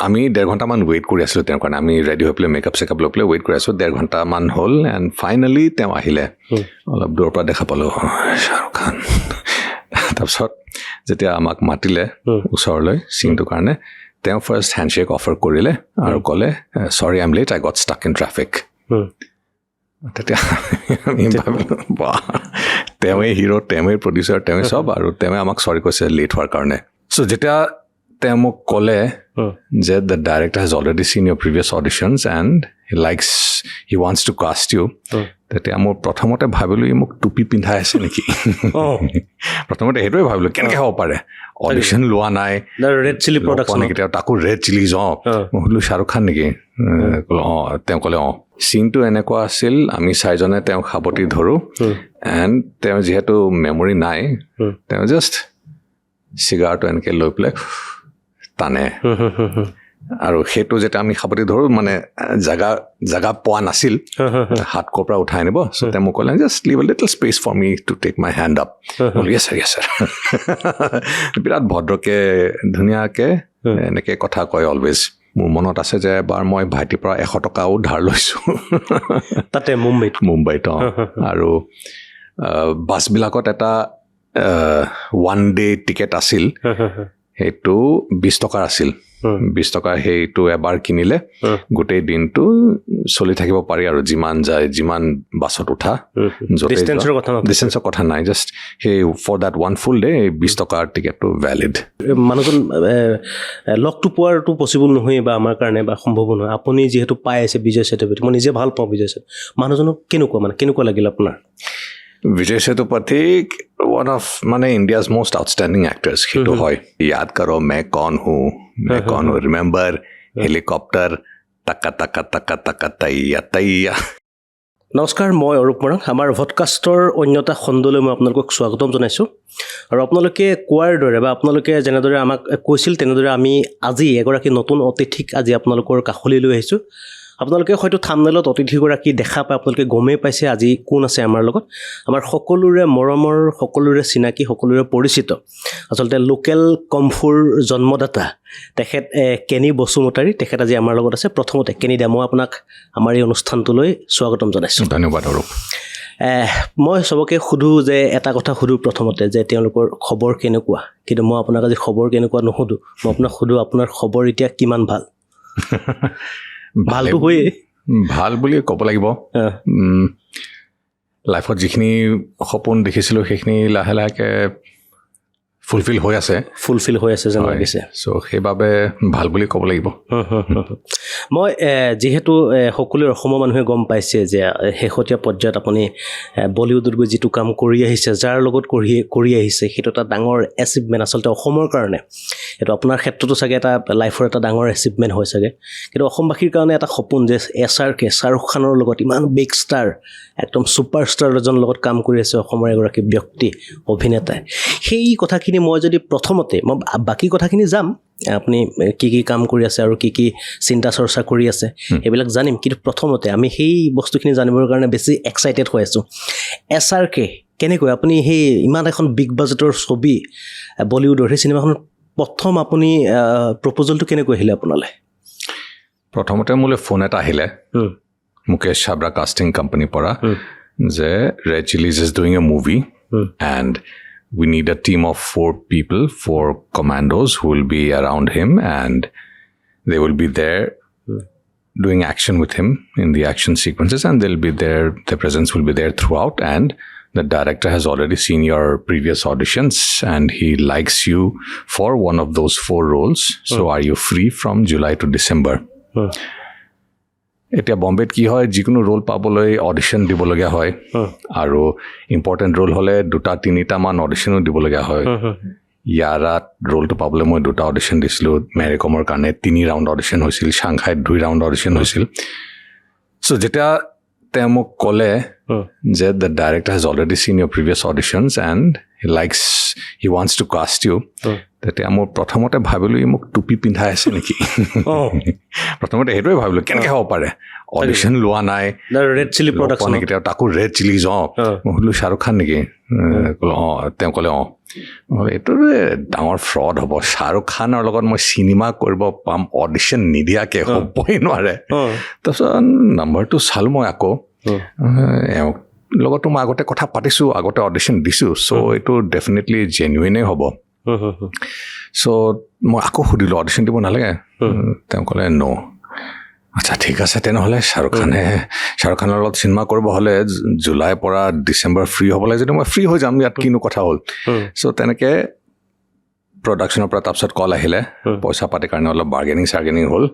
আমি 1.5 ঘণ্টামান ৱেইট কৰি আছিলোঁ তেওঁৰ কাৰণে আমি ৰেডি হৈ পেলাই মেকআপ চেকআপ লৈ পেলাই ৱেইট কৰি আছোঁ 1.5 ঘণ্টামান হ'ল এণ্ড ফাইনেলি তেওঁ আহিলে অলপ দূৰৰ পৰা দেখা পালোঁ শ্বাহৰুখ খান তাৰপিছত যেতিয়া আমাক মাতিলে ওচৰলৈ চিনটোৰ কাৰণে তেওঁ ফাৰ্ষ্ট হেণ্ডশ্বেক অফাৰ কৰিলে আৰু ক'লে sorry I am late I got stuck in traffic তেতিয়া আমি ভাবিলোঁ বাহ তেওঁৱেই হিৰো তেওঁৱেই প্ৰডিউচাৰ তেওঁৱেই চব আৰু তেওঁৱে আমাক চৰি কৈছে লেট হোৱাৰ কাৰণে চ' যেতিয়া তেওঁ মোক ক'লে যে the director has already seen your previous auditions and he wants to cast you তেতিয়া মোৰ প্ৰথমতে ভাবিলোঁ ই মোক টুপি পিন্ধাই আছে নেকি প্ৰথমতে সেইটোৱে ভাবিলোঁ কেনেকৈ হ'ব পাৰে অডিশ্যন লোৱা নাই ৰেড চিলি প্ৰডাকশ্যন নেকি তেওঁ তাকো ৰেড চিলিজ মই সুধিলোঁ শ্বাহৰুখ খান নেকি তেওঁ ক'লে চিনটো এনেকুৱা আছিল আমি চাৰিজনে তেওঁক সাৱটি ধৰোঁ এণ্ড তেওঁ যিহেতু মেমৰি নাই তেওঁ জাষ্ট চিগাৰটো এনেকৈ লৈ পেলাই টানে আৰু সেইটো যেতিয়া আমি সাৱটি ধৰোঁ মানে জাগা পোৱা নাছিল হাত ক'ৰ পৰা উঠাই আনিব চ' তেওঁ মোক ক'লে just leave a little space for me to take my hand up yes sir বিৰাট ভদ্ৰকৈ ধুনীয়াকৈ এনেকৈ কথা কয় অলৱেজ মোৰ মনত আছে যে এবাৰ মই ভাইটিৰ পৰা 100 টকাও ধাৰ লৈছোঁ তাতে মুম্বাইত আৰু বাছবিলাকত এটা 1 day টিকেট আছিল সেইটো 20 টকাৰ আছিল 20 টকাৰ সেইটো এবাৰ কিনিলে গোটেই দিনটো চলি থাকিব পাৰি আৰু যিমান যায় যিমান বাছত উঠা ডিষ্টেঞ্চৰ কথা নাই জাষ্ট সেই ফৰ দেট 1 full day 20 টকাৰ টিকেটটো ভেলিড মানুহজন লগটো পোৱাৰটো পচিবল নহয় বা আমাৰ কাৰণে বা সম্ভৱ নহয় আপুনি যিহেতু পাই আছে বিজয় সেতুপতি মই নিজে ভাল পাওঁ বিজয় সেতুপতি মানুহজনক কেনেকুৱা লাগিল আপোনাৰ विजय सेतुपति one of माने India's most outstanding actors हिटो होय याद करो मैं कौन हूँ रिमेंबर हेलीकॉप्टर तका तका तका तका तैया तैया নমস্কাৰ মই অৰূপ মৰাং আমাৰ ভডকাষ্টৰ অন্যতা খণ্ডলৈ মই আপোনালোকক স্বাগতম জনাইছোঁ আৰু আপোনালোকে কোৱাৰ দৰে বা আপোনালোকে যেনেদৰে আমাক কৈছিল তেনেদৰে আমি আজি এগৰাকী নতুন অতিথিক আজি আপোনালোকৰ কাষলৈ লৈ আহিছোঁ আপোনালোকে হয়তো থাম্বনেলত অতিথিগৰাকী দেখা পাই আপোনালোকে গমেই পাইছে আজি কোন আছে আমাৰ লগত আমাৰ সকলোৰে মৰমৰ সকলোৰে চিনাকি সকলোৰে পৰিচিত আচলতে লোকেল কমফুৰ জন্মদাতা তেখেত কেনি বসুমতাৰী তেখেত আজি আমাৰ লগত আছে প্ৰথমতে কেনি দা মই আপোনাক আমাৰ এই অনুষ্ঠানটোলৈ স্বাগতম জনাইছোঁ ধন্যবাদ অৰূপ মই সবকে সুধো যে এটা কথা সুধো প্ৰথমতে যে তেওঁলোকৰ খবৰ কেনেকুৱা কিন্তু মই আপোনাক আজি খবৰ কেনেকুৱা নুসুধো মই আপোনাক সুধো আপোনাৰ খবৰ এতিয়া কিমান ভাল ভালটো হয় ভাল বুলি ক'ব লাগিব লাইফত যিখিনি সপোন দেখিছিলোঁ সেইখিনি লাহে লাহেকৈ ফুলফিল হৈ আছে যেন লাগিছে চ' সেইবাবে ভাল বুলি ক'ব লাগিব মই যিহেতু সকলোৰে অসমৰ মানুহে গম পাইছে যে শেহতীয়া পৰ্যায়ত আপুনি বলিউডত গৈ যিটো কাম কৰি আহিছে যাৰ লগত কৰি আহিছে সেইটো এটা ডাঙৰ এচিভমেণ্ট আচলতে অসমৰ কাৰণে এইটো আপোনাৰ ক্ষেত্ৰতো চাগে এটা লাইফৰ এটা ডাঙৰ এচিভমেণ্ট হয় চাগে কিন্তু অসমবাসীৰ কাৰণে এটা সপোন যে SRK শ্বাহৰুখ খানৰ লগত ইমান বিগ ষ্টাৰ একদম ছুপাৰষ্টাৰ এজনৰ লগত কাম কৰি আছে অসমৰ এগৰাকী ব্যক্তি অভিনেতাই সেই কথাখিনি মই যদি প্ৰথমতে মই বাকী কথাখিনি যাম আপুনি কি কাম কৰি আছে আৰু কি চিন্তা চৰ্চা কৰি আছে এইবিলাক জানিম কিন্তু প্ৰথমতে আমি সেই বস্তুখিনি জানিবৰ কাৰণে বেছি এক্সাইটেড হৈ আছোঁ SRK কেনেকৈ আপুনি সেই ইমান এখন বিগ বাজেটৰ ছবি বলিউডৰ সেই চিনেমাখনত প্ৰথম আপুনি প্ৰপ'জেলটো কেনেকৈ আহিলে আপোনালৈ প্ৰথমতে মোলৈ ফোন এটা আহিলে মুকেশ চাবৰা কাষ্টিং কোম্পানীৰ পৰা যে red Chillies is doing a movie and we need a team of 4 people, 4 commandos who will be around him and they will be there doing action with him in the action sequences and they'll be there, their presence will be there throughout and the director has already seen your previous auditions and he likes you for one of those 4 roles. So are you free from July to December? এতিয়া বম্বেত কি হয় যিকোনো roll পাবলৈ audition দিবলগীয়া হয় আৰু important roll হ'লে 2-3টা মান অডিশ্যনো দিবলগীয়া হয় ইয়াৰাত ৰোলটো পাবলৈ মই 2টা অডিশ্যন দিছিলোঁ মেৰিকমৰ কাৰণে 3 ৰাউণ্ড অডিশ্যন হৈছিল চাংঘাইত 2 ৰাউণ্ড অডিশ্যন হৈছিল চ' যেতিয়া তেওঁ মোক ক'লে যে the director has already seen your previous auditions and he likes he wants to cast you তেতিয়া মোৰ প্ৰথমতে ভাবিলোঁ ই মোক টুপি পিন্ধাই আছে নেকি প্ৰথমতে সেইটোৱে ভাবিলোঁ কেনেকৈ হ'ব পাৰে অডিশ্যন লোৱা নাই ৰেড চিলি প্ৰডাকশ্যন নেকি তেওঁ তাকো ৰেড চিলিজ মই সুধিলোঁ শ্বাহৰুখ খান নেকি তেওঁ ক'লে এইটো ডাঙৰ ফ্ৰড হ'ব শ্বাহৰুখ খানৰ লগত মই চিনেমা কৰিব পাম অডিশ্যন নিদিয়াকৈ হ'বই নোৱাৰে তাৰপিছত নম্বৰটো চালোঁ মই আকৌ এওঁক লগতো মই আগতে কথা পাতিছোঁ আগতে অডিশ্যন দিছোঁ চ' এইটো ডেফিনেটলি জেনুইনেই হ'ব চ' মই আকৌ সুধিলোঁ অডিশ্যন দিব নালাগে তেওঁ ক'লে ন' আচ্ছা ঠিক আছে তেনেহ'লে শ্বাহৰুখ খানৰ লগত চিনেমা কৰিব হ'লে জুলাইৰ পৰা ডিচেম্বৰ ফ্ৰী হ'ব লাগে যদি মই ফ্ৰী হৈ যাম ইয়াত কিনো কথা হ'ল চ' তেনেকৈ প্ৰডাকশ্যনৰ পৰা তাৰপিছত কল আহিলে পইচা পাতিৰ কাৰণে অলপ বাৰ্গেনিং হ'ল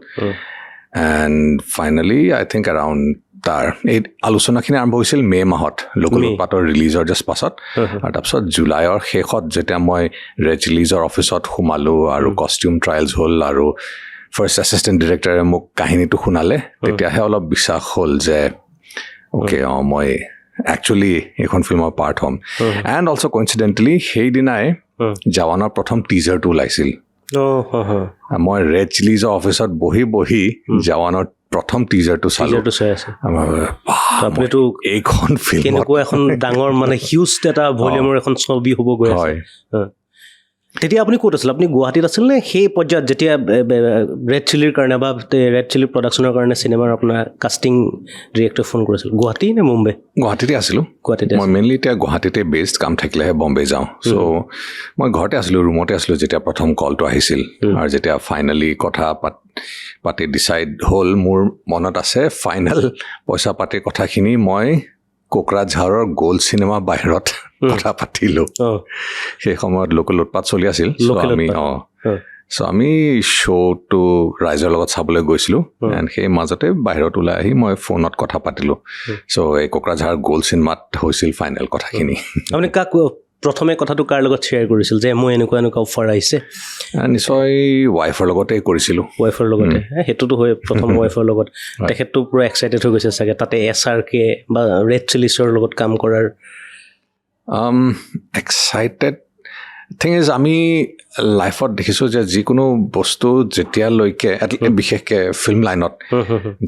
and finally I think around তাৰ এই আলোচনাখিনি আৰম্ভ হৈছিল মে' মাহত লোকেল উৎপাতৰ ৰিলিজৰ জাষ্ট পাছত আৰু তাৰপিছত জুলাইৰ শেষত যেতিয়া মই ৰেড চিলিজৰ অফিচত সোমালোঁ আৰু কষ্টিউম ট্ৰায়েলছ হ'ল আৰু ফাৰ্ষ্ট এছিষ্টেণ্ট ডিৰেক্টৰে মোক কাহিনীটো শুনালে তেতিয়াহে অলপ বিশ্বাস হ'ল যে অ'কে মই একচুৱেলি এইখন ফিল্মৰ পাৰ্ট হ'ম এণ্ড অলছ' কইনচিডেণ্টেলি সেইদিনাই জৱানৰ প্ৰথম টিজাৰটো ওলাইছিল মই ৰেড চিলিজৰ অফিচত বহি জৱানৰ প্ৰথম টিজাৰটো চালোঁ এইখন ফিল্ম এখন ডাঙৰ মানে হিউজ এটা ভলিউমৰ এখন ছবি হ'ব গৈ আছে তেতিয়া আপুনি ক'ত আছিল আপুনি গুৱাহাটীত আছিল নে সেই পৰ্যায়ত যেতিয়া ৰেড চিলিৰ কাৰণে বা ৰেড চিলি প্ৰডাকশ্যনৰ কাৰণে চিনেমাৰ আপোনাৰ কাষ্টিং ডিৰেক্টৰ ফোন কৰিছিল গুৱাহাটী নে মুম্বাই গুৱাহাটীতে আছিলোঁ মই মেইনলি এতিয়া গুৱাহাটীতে বেষ্ট কাম থাকিলেহে বম্বে যাওঁ চ' মই ঘৰতে আছিলোঁ ৰুমতে আছিলোঁ যেতিয়া প্ৰথম কলটো আহিছিল আৰু যেতিয়া ফাইনেলি কথা পাতি ডিচাইড হ'ল মোৰ মনত আছে ফাইনেল পইচা পাতিৰ কথাখিনি মই কোকৰাঝাৰৰ গ'ল্ড চিনেমা বাহিৰত কথা পাতিলোঁ সেই সময়ত লোকেল উৎপাত চলি আছিল চ' আমি শ্ব'টো ৰাইজৰ লগত চাবলৈ গৈছিলোঁ এণ্ড সেই মাজতে বাহিৰত ওলাই আহি মই ফোনত কথা পাতিলোঁ চ' এই কোকৰাঝাৰ গ'ল্ড চিনেমাত হৈছিল ফাইনেল কথাখিনি আপুনি কাক প্ৰথমে কথাটো কাৰ লগত শ্বেয়াৰ কৰিছিল যে মোৰ এনেকুৱা অফাৰ আহিছে নিশ্চয় ৱাইফৰ লগতে কৰিছিলোঁ ৱাইফৰ লগতে সেইটোতো হয় প্ৰথম ৱাইফৰ লগত তেখেতটো পূৰা এক্সাইটেড হৈ গৈছে চাগে তাতে SRK বা ৰেড চিলিছৰ লগত কাম কৰাৰ এক্সাইটেড থিং ইজ আমি লাইফত দেখিছোঁ যে যিকোনো বস্তু যেতিয়ালৈকে বিশেষকৈ ফিল্ম লাইনত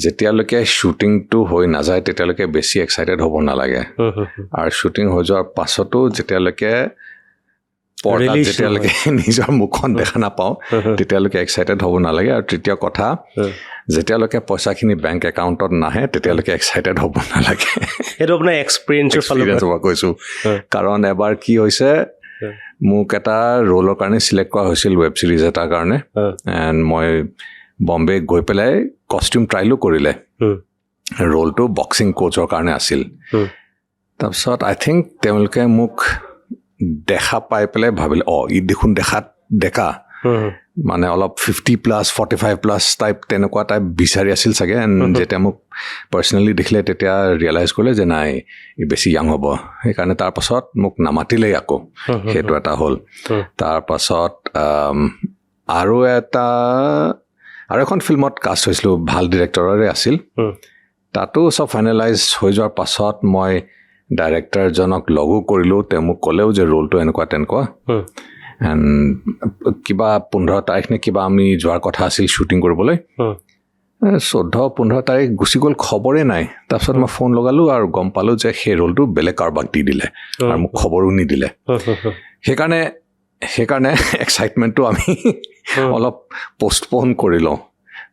যেতিয়ালৈকে শ্বুটিংটো হৈ নাযায় তেতিয়ালৈকে বেছি এক্সাইটেড হ'ব নালাগে আৰু শ্বুটিং হৈ যোৱাৰ পাছতো যেতিয়ালৈকে পৰ্দাত যেতিয়ালৈকে নিজৰ মুখখন দেখা নাপাওঁ তেতিয়ালৈকে এক্সাইটেড হ'ব নালাগে আৰু তৃতীয় কথা যেতিয়ালৈকে পইচাখিনি বেংক একাউণ্টত নাহে তেতিয়ালৈকে এক্সাইটেড হ'ব নালাগে সেইটো আপোনাৰ এক্সপিৰিয়েঞ্চৰ পৰা কৈছোঁ কাৰণ এবাৰ কি হৈছে মোক এটা ৰোলৰ কাৰণে চিলেক্ট কৰা হৈছিল ৱেব ছিৰিজ এটাৰ কাৰণে এণ্ড মই বম্বে গৈ পেলাই কষ্টিউম ট্ৰাইলো কৰিলে ৰোলটো বক্সিং কোচৰ কাৰণে আছিল তাৰপিছত আই থিংক তেওঁলোকে মোক দেখা পাই পেলাই ভাবিলে ই দেখোন দেখাত ডেকা মানে অলপ 50+ 45+ টাইপ তেনেকুৱা টাইপ বিচাৰি আছিল চাগে এণ্ড যেতিয়া মোক পাৰ্চনেলি দেখিলে তেতিয়া ৰিয়েলাইজ কৰিলে যে নাই ই বেছি য়াং হ'ব সেইকাৰণে তাৰপাছত মোক নামাতিলেই আকৌ সেইটো এটা হ'ল তাৰপাছত আৰু এখন ফিল্মত কাষ্ট হৈছিলোঁ ভাল ডিৰেক্টৰৰে আছিল তাতো চব ফাইনেলাইজ হৈ যোৱাৰ পাছত মই ডাইৰেক্টৰজনক লগো কৰিলোঁ তেওঁ মোক ক'লেও যে ৰোলটো এনেকুৱা তেনেকুৱা এণ্ড কিবা 15 তাৰিখ নে কিবা আমি যোৱাৰ কথা আছিল শ্বুটিং কৰিবলৈ 14-15 তাৰিখ গুচি গ'ল খবৰে নাই তাৰপিছত মই ফোন লগালোঁ আৰু গম পালোঁ যে সেই ৰোলটো বেলেগ কাৰোবাক দি দিলে আৰু মোক খবৰো নিদিলে সেইকাৰণে এক্সাইটমেণ্টটো আমি অলপ পষ্টপ'ন কৰি লওঁ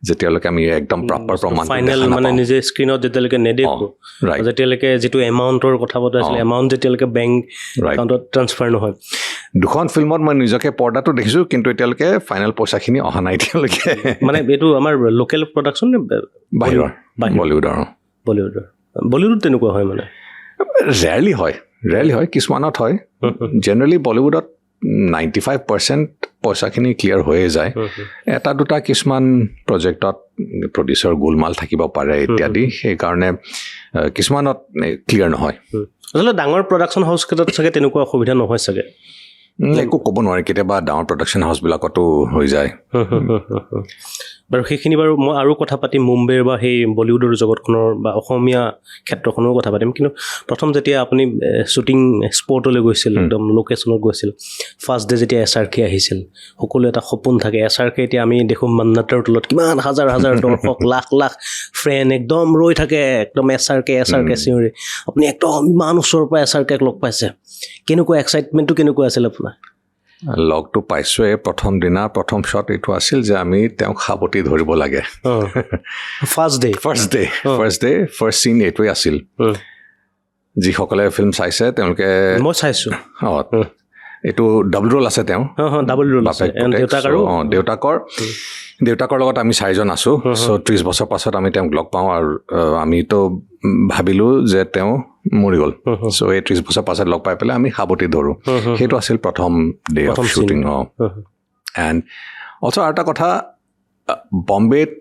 যেতিয়ালৈকে আমি একদম প্ৰপাৰ প্ৰমাণ ফাইনেল মানে নিজে স্ক্ৰীনত যেতিয়ালৈকে নেদেখোঁ যেতিয়ালৈকে যিটো এমাউণ্টৰ কথা বতৰা আছিলে এমাউণ্ট যেতিয়ালৈকে বেংক একাউণ্টত ট্ৰান্সফাৰ নহয় দুখন ফিল্মত মই নিজকে পৰ্দাটো দেখিছোঁ কিন্তু এতিয়ালৈকে ফাইনেল পইচাখিনি অহা নাই এতিয়ালৈকে মানে এইটো আমাৰ লোকেল প্ৰডাকশ্যন নে বাহিৰৰ বলিউডত তেনেকুৱা হয় মানে ৰেয়াৰলি হয় কিছুমানত হয় জেনেৰেলি বলিউডত 95% পইচাখিনি ক্লিয়াৰ হৈয়ে যায় এটা দুটা কিছুমান প্ৰজেক্টত প্ৰডিউচাৰ গোলমাল থাকিব পাৰে ইত্যাদি সেইকাৰণে কিছুমানত ক্লিয়াৰ নহয় আচলতে ডাঙৰ প্ৰডাকশ্যন হাউচকেইটাত চাগে তেনেকুৱা অসুবিধা নহয় চাগে একো ক'ব নোৱাৰি কেতিয়াবা ডাঙৰ প্ৰডাকশ্যন হাউচবিলাকতো হৈ যায় বাৰু সেইখিনি বাৰু মই আৰু কথা পাতিম মুম্বাইৰ বা সেই বলিউডৰ জগতখনৰ বা অসমীয়া ক্ষেত্ৰখনৰ কথা পাতিম কিন্তু প্ৰথম যেতিয়া আপুনি শ্বুটিং স্পটলৈ গৈছিল একদম লোকেশ্যনত গৈছিল ফাৰ্ষ্ট ডে যেতিয়া SRK আহিছিল সকলো এটা সপোন থাকে SRK এতিয়া আমি দেখোঁ মান্নাতৰ তলত কিমান হাজাৰ হাজাৰ দৰ্শক লাখ লাখ ফ্ৰেণ্ড একদম ৰৈ থাকে একদম SRK চিঞৰি আপুনি একদম ইমান ওচৰৰ পৰা SRKক লগ পাইছে কেনেকুৱা এক্সাইটমেণ্টটো কেনেকুৱা আছিল আপোনাৰ লগটো পাইছোঁৱে প্ৰথম দিনা প্ৰথম শ্বট এইটো আছিল যে আমি তেওঁক সাৱটি ধৰিব লাগে ফাৰ্ষ্ট চিন এইটোৱে আছিল যিসকলে ফিল্ম চাইছে তেওঁলোকে মই চাইছোঁ এইটো ডাবল ৰোল আছে তেওঁ দেউতাকৰ লগত আমি 4জন আছোঁ চ' 30 বছৰ পাছত আমি তেওঁক লগ পাওঁ আৰু আমিতো ভাবিলোঁ যে তেওঁ মৰি গ'ল চ' এই 30 বছৰ পাছত লগ পাই পেলাই আমি সাৱটি ধৰোঁ সেইটো আছিল প্ৰথম day of shooting and also' আৰু এটা কথা বম্বেত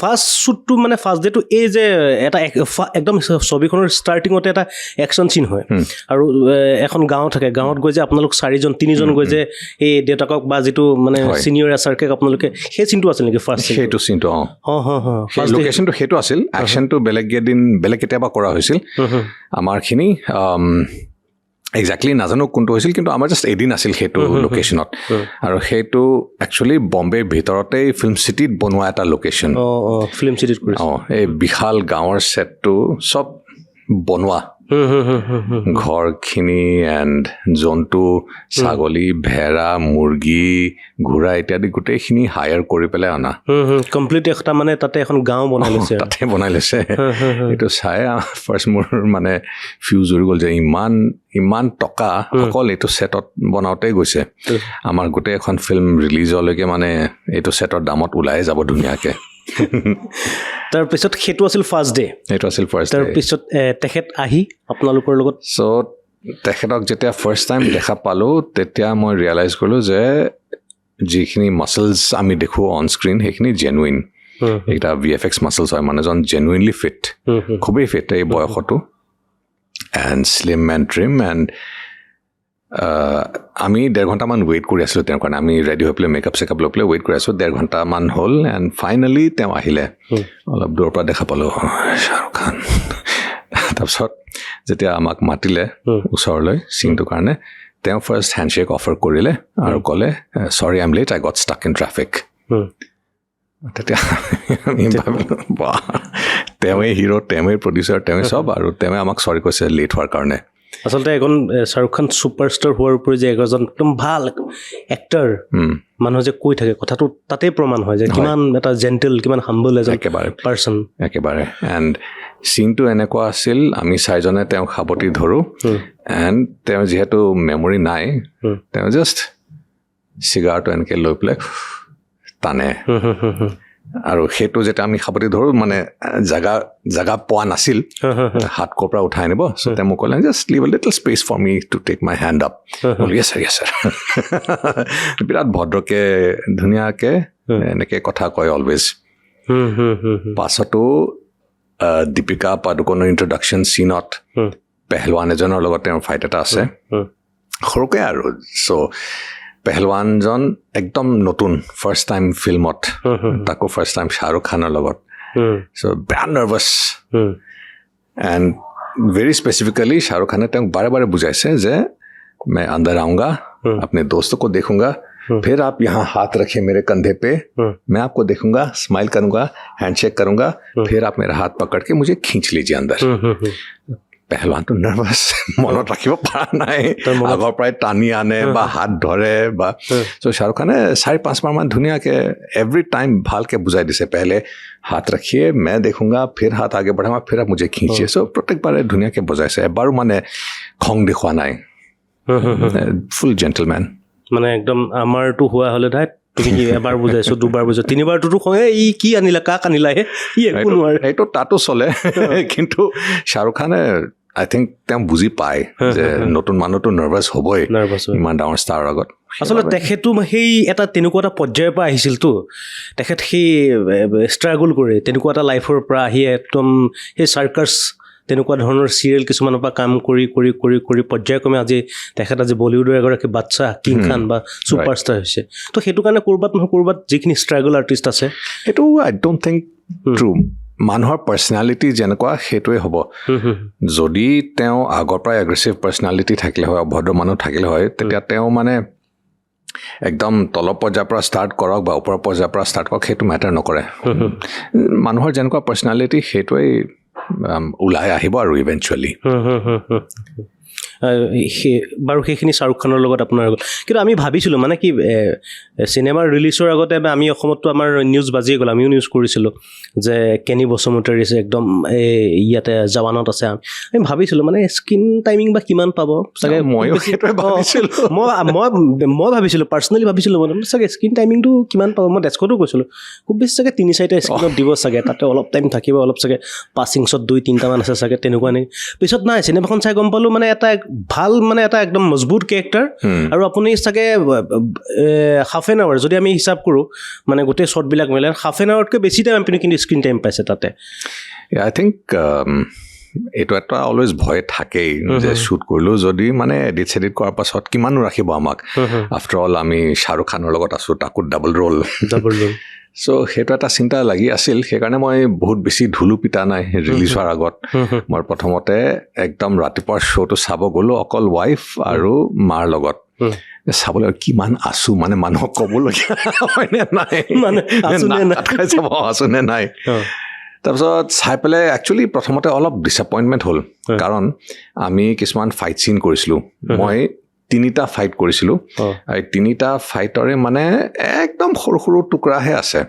ফাৰ্ষ্ট শ্বুটটো মানে ফাৰ্ষ্ট ডেটো এই যে এটা একদম ছবিখনৰ ষ্টাৰ্টিঙতে এটা একশ্যন চিন হয় আৰু এখন গাঁও থাকে গাঁৱত গৈ যে আপোনালোক 3জন গৈ যে এই দেউতাকক বা যিটো মানে ছিনিয়ৰ SRKক আপোনালোকে সেই চিনটো আছিল নেকি ফাৰ্ষ্ট সেইটো চিনটো লোকেশ্যনটো সেইটো আছিল একশ্যনটো বেলেগ কেতিয়াবা কৰা হৈছিল আমাৰখিনি একজেক্টলি নাজানো কোনটো হৈছিল কিন্তু আমাৰ জাষ্ট এদিন আছিল সেইটো লোকেশ্যনত আৰু সেইটো একচুৱেলি বম্বেৰ ভিতৰতেই ফিল্ম চিটিত বনোৱা এটা লোকেশ্যন ফিল্ম চিটিত এই বিশাল গাঁৱৰ ছেটটো চব বনোৱা ঘৰখিনি এণ্ড জন্তু ছাগলী ভেড়া মুৰ্গী ঘোঁৰা ইত্যাদি গোটেইখিনি হায়াৰ কৰি পেলাই অনা কমপ্লিট এটা মানে তাতে এখন গাঁও বনাই লৈছে এইটো চাই ফাৰ্ষ্ট মোৰ মানে ফিউজ হৈ গ'ল যে ইমান টকা অকল এইটো ছেটত বনাওঁতেই গৈছে আমাৰ গোটেই এখন ফিল্ম ৰিলিজলৈকে মানে এইটো ছেটৰ দামত ওলাই যাব ধুনীয়াকৈ তাৰপিছত সেইটো আছিল ফাৰ্ষ্ট ডে তাৰপিছত তেখেত আহি আপোনালোকৰ লগত চ' তেখেতক যেতিয়া ফাৰ্ষ্ট টাইম দেখা পালোঁ তেতিয়া মই ৰিয়েলাইজ কৰিলোঁ যে যিখিনি মাছলছ আমি দেখোঁ অন স্ক্ৰীণ সেইখিনি জেনুইন এইটা VFX মাছলছ হয় মানুহজন জেনুইনলি ফিট খুবেই ফিট এই বয়সতো and slim and trim and আমি 1.5 ঘণ্টামান ৱেইট কৰি আছিলোঁ তেওঁৰ কাৰণে আমি ৰেডি হৈ পেলাই মেকআপ চেকআপ লৈ পেলাই ৱেইট কৰি আছোঁ 1.5 ঘণ্টামান হ'ল এণ্ড ফাইনেলি তেওঁ আহিলে অলপ দূৰৰ পৰা দেখা পালোঁ শ্বাহৰুখ খান তাৰপিছত যেতিয়া আমাক মাতিলে ওচৰলৈ চিনটোৰ কাৰণে তেওঁ ফাৰ্ষ্ট হেণ্ডশ্বেক অফাৰ কৰিলে আৰু ক'লে sorry I am late I got stuck in traffic তেতিয়া আমি ভাবিলোঁ বাহ তেওঁৱেই হিৰো তেওঁৱেই প্ৰডিউচাৰ তেওঁৱেই চব আৰু তেওঁৱে আমাক চৰি কৈছে লেট হোৱাৰ কাৰণে আচলতে এজন শ্বাহৰুখ খান ছুপাৰষ্টাৰ হোৱাৰ উপৰি যে এজন একদম ভাল এক্টৰ মানুহে যে কৈ থাকে কথাটো তাতেই প্ৰমাণ হয় যে কিমান এটা জেণ্টেল কিমান হাম্বল এজন পাৰ্চন একেবাৰে এণ্ড চিনটো এনেকুৱা আছিল আমি 4জনে তেওঁক সাৱটি ধৰোঁ এণ্ড তেওঁ যিহেতু মেমৰি নাই তেওঁ জাষ্ট চিগাৰটো এনেকৈ লৈ পেলাই টানে আৰু সেইটো যেতিয়া আমি সাৱটি ধৰোঁ মানে জাগা পোৱা নাছিল হাত ক'ৰ পৰা উঠাই আনিব চ' তেওঁ মোক ক'লে just leave a little space for me to take my hand up yes sir বিৰাট ভদ্ৰকৈ ধুনীয়াকৈ এনেকৈ কথা কয় অলৱেজ পাছতো দীপিকা পাডুকনৰ ইন্ট্ৰডাকশ্যন চিনত পেহলৱান এজনৰ লগত তেওঁৰ ফাইট এটা আছে সৰুকৈ আৰু চ' পেহলৱানজন একদম নতুন ফাৰ্ষ্ট টাইম ফিল্মত তাকো ফাৰ্ষ্ট টাইম শ্বাহৰুখ খানৰ লগত চ' বেয়া nervous and very specifically Shahrukh খানে তেওঁক বাৰে বাৰে বুজাইছে যে मैं अंदर आऊँगा अपने दोस्तों को देखूंगा फिर आप यहाँ हाथ रखिए मेरे कंधे पे मैं आपको देखूंगा स्माइल करूंगा हैंडशेक करूंगा फिर आप मेरा हाथ पकड़ के मुझे खींच लीजिए अंदर পেহলৱানটো নাৰ্ভাছ মনত ৰাখিব পৰা নাই আগৰ পৰাই টানি আনে বা হাত ধৰে বা চ' শ্বাহৰুখ খানে 4-5 বাৰমান ধুনীয়াকৈ এভৰি টাইম ভালকৈ বুজাই দিছে পেহলে হাত ৰাখিয়ে मैं देखूंगा फिर हाथ आगे बढ़ाऊंगा फिर आप मुझे खींचिए চ' প্ৰত্যেকবাৰে ধুনীয়াকৈ বুজাইছে এবাৰো মানে খং দেখুওৱা নাই ফুল জেণ্টেলমেন মানে একদম আমাৰটো হোৱা হ'লে ঠাইত তুমি এবাৰ বুজাইছো দুবাৰ বুজাইছো তিনিবাৰটোতো কয় ই কি আনিলা কাক আনিলা ই একো নোৱাৰে এইটো তাতো চলে কিন্তু শ্বাহৰুখ খানে আই থিংক তেওঁ বুজি পায় যে নতুন মানুহটো নাৰ্ভাছ হ'বই ইমান ডাঙৰ ষ্টাৰৰ আগত আচলতে তেখেতো সেই এটা তেনেকুৱা এটা পৰ্যায়ৰ পৰা আহিছিলতো তেখেত সেই ষ্ট্ৰাগল কৰি তেনেকুৱা এটা লাইফৰ পৰা আহি একদম সেই চাৰ্কাছ তেনেকুৱা ধৰণৰ চিৰিয়েল কিছুমানৰ পৰা কাম কৰি কৰি কৰি কৰি পৰ্যায়ক্ৰমে আজি তেখেত আজি বলিউডৰ এগৰাকী বাচ্চা কিং খান বা ছুপাৰষ্টাৰ হৈছে তো সেইটো কাৰণে ক'ৰবাত নহয় ক'ৰবাত যিখিনি ষ্ট্ৰাগল আৰ্টিষ্ট আছে সেইটো আই ডোণ্ট থিংক ট্ৰু মানুহৰ পাৰ্চনেলিটি যেনেকুৱা সেইটোৱে হ'ব যদি তেওঁ আগৰ পৰাই এগ্ৰেছিভ পাৰ্চনেলিটি থাকিলে হয় অভদ্ৰ মানুহ থাকিলে হয় তেতিয়া তেওঁ মানে একদম তলৰ পৰ্যায়ৰ পৰা ষ্টাৰ্ট কৰক বা ওপৰৰ পৰ্যায়ৰ পৰা ষ্টাৰ্ট কৰক সেইটো মেটাৰ নকৰে মানুহৰ যেনেকুৱা পাৰ্চনেলিটি সেইটোৱে ওলাই আহিব আৰু ইভেঞ্চুৱেলি বাৰু সেইখিনি শ্বাহৰুখ খানৰ লগত আপোনাৰ কিন্তু আমি ভাবিছিলোঁ মানে কি চিনেমাৰ ৰিলিজৰ আগতে বা আমি অসমততো আমাৰ নিউজ বাজিয়ে গ'ল আমিও নিউজ কৰিছিলোঁ যে কেনি বসুমতাৰী একদম ইয়াতে জাৱানত আছে আমি ভাবিছিলোঁ মানে স্ক্ৰীন টাইমিং বা কিমান পাব চাগে মই ভাবিছিলোঁ পাৰ্চনেলি ভাবিছিলোঁ মানে চাগে স্ক্ৰীন টাইমিংটো কিমান পাব মই ডেস্কতো কৈছিলোঁ খুব বেছি চাগে 3-4টা স্ক্ৰীনত দিব চাগে তাতে অলপ টাইম থাকিব অলপ চাগে পাছিং শ্বট 2-3টামান আছে চাগে তেনেকুৱা নেকি পিছত নাই চিনেমাখন চাই গম পালোঁ মানে এটা ভাল মানে এটা একদম মজবুত কেৰেক্টাৰ আৰু আপুনি চাগে হাফ এন আৱাৰ যদি আমি হিচাপ কৰোঁ মানে গোটেই শ্বটবিলাক মিলাই হাফ এন আৱাৰতকৈ বেছি টাইম আপুনি কিন্তু স্ক্ৰীন টাইম পাইছে তাতে আই থিংক এইটো এটা অলৱেজ ভয় থাকেই যে শ্বুট কৰিলোঁ যদি মানে এডিট কৰাৰ পাছত কিমানো ৰাখিব আমাক আফটাৰ অল আমি শ্বাহৰুখ খানৰ লগত আছোঁ তাকো ডাবল ৰোল চ' সেইটো এটা চিন্তা লাগি আছিল সেইকাৰণে মই বহুত বেছি ধুলু পিতা নাই ৰিলিজ হোৱাৰ আগত মই প্ৰথমতে একদম ৰাতিপুৱাৰ শ্ব'টো চাব গ'লোঁ অকল ৱাইফ আৰু মাৰ লগত চাবলৈ কিমান আছোঁ মানে মানুহক ক'বলগীয়া হয়নে নাই আছোঁ নে নাই তাৰপিছত চাই পেলাই একচুৱেলি প্ৰথমতে অলপ ডিছএপইণ্টমেণ্ট হ'ল কাৰণ আমি কিছুমান ফাইট চিন কৰিছিলোঁ মই 3টা ফাইট কৰিছিলোঁ আৰু 3টা ফাইটৰে মানে একদম সৰু সৰু টুকুৰাহে আছে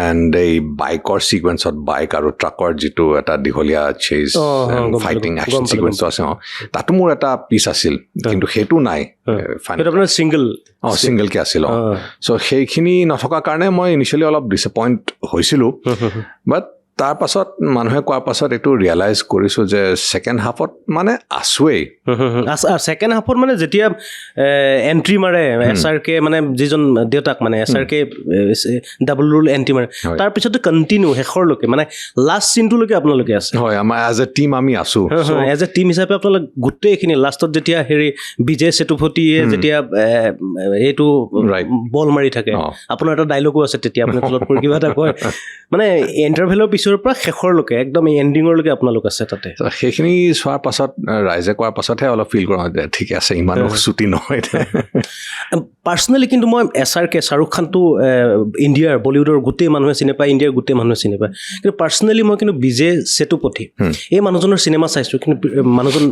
এণ্ড এই বাইকৰ ছিকুৱেঞ্চত বাইক আৰু ট্ৰাকৰ যিটো এটা দীঘলীয়া চেজ ফাইটিং একশ্যন ছিকুৱেঞ্চটো আছে তাতো মোৰ এটা পিচ আছিল কিন্তু সেইটো নাই ছিংগলকৈ আছিল চ' সেইখিনি নথকাৰ কাৰণে মই ইনিচিয়েলি অলপ ডিছএপইণ্ট হৈছিলোঁ বাট তাৰ পাছত মানুহে কোৱাৰ পাছত এইটো ৰিয়েলাইজ কৰিছোঁ যে ছেকেণ্ড হাফত মানে আছোৱেই ছেকেণ্ড হাফত মানে যেতিয়া এণ্ট্ৰি মাৰে SRK মানে যিজন দেউতাক মানে SRK ডাবল ৰোল এণ্ট্ৰি মাৰে তাৰপিছতো কণ্টিনিউ শেষৰলৈকে মানে লাষ্ট চিনটোলৈকে আপোনালোকে আছে হয় আমাৰ এজ এ টীম আমি আছোঁ এজ এ টীম হিচাপে আপোনালোকে গোটেইখিনি লাষ্টত যেতিয়া হেৰি বিজয় সেতুপতিয়ে যেতিয়া এইটো বল মাৰি থাকে আপোনাৰ এটা ডাইলগো আছে তেতিয়া আপুনি তলত কৰি কিবা এটা কয় মানে ইণ্টাৰভেলৰ পিছৰ পৰা শেষৰলৈকে একদম এণ্ডিঙৰলৈকে আপোনালোক আছে তাতে সেইখিনি চোৱাৰ পাছত ৰাইজে কোৱাৰ পাছতহে অলপ ফিল কৰোঁ যে ঠিক আছে ইমানো ছুটি নহয় পাৰ্চনেলি কিন্তু মই SRK শ্বাহৰুখ খানটো ইণ্ডিয়াৰ বলিউডৰ গোটেই মানুহে চিনি পায় ইণ্ডিয়াৰ গোটেই মানুহে চিনি পায় কিন্তু পাৰ্চনেলি মই কিন্তু বিজয় সেতুপতি এই মানুহজনৰ চিনেমা চাইছোঁ কিন্তু মানুহজন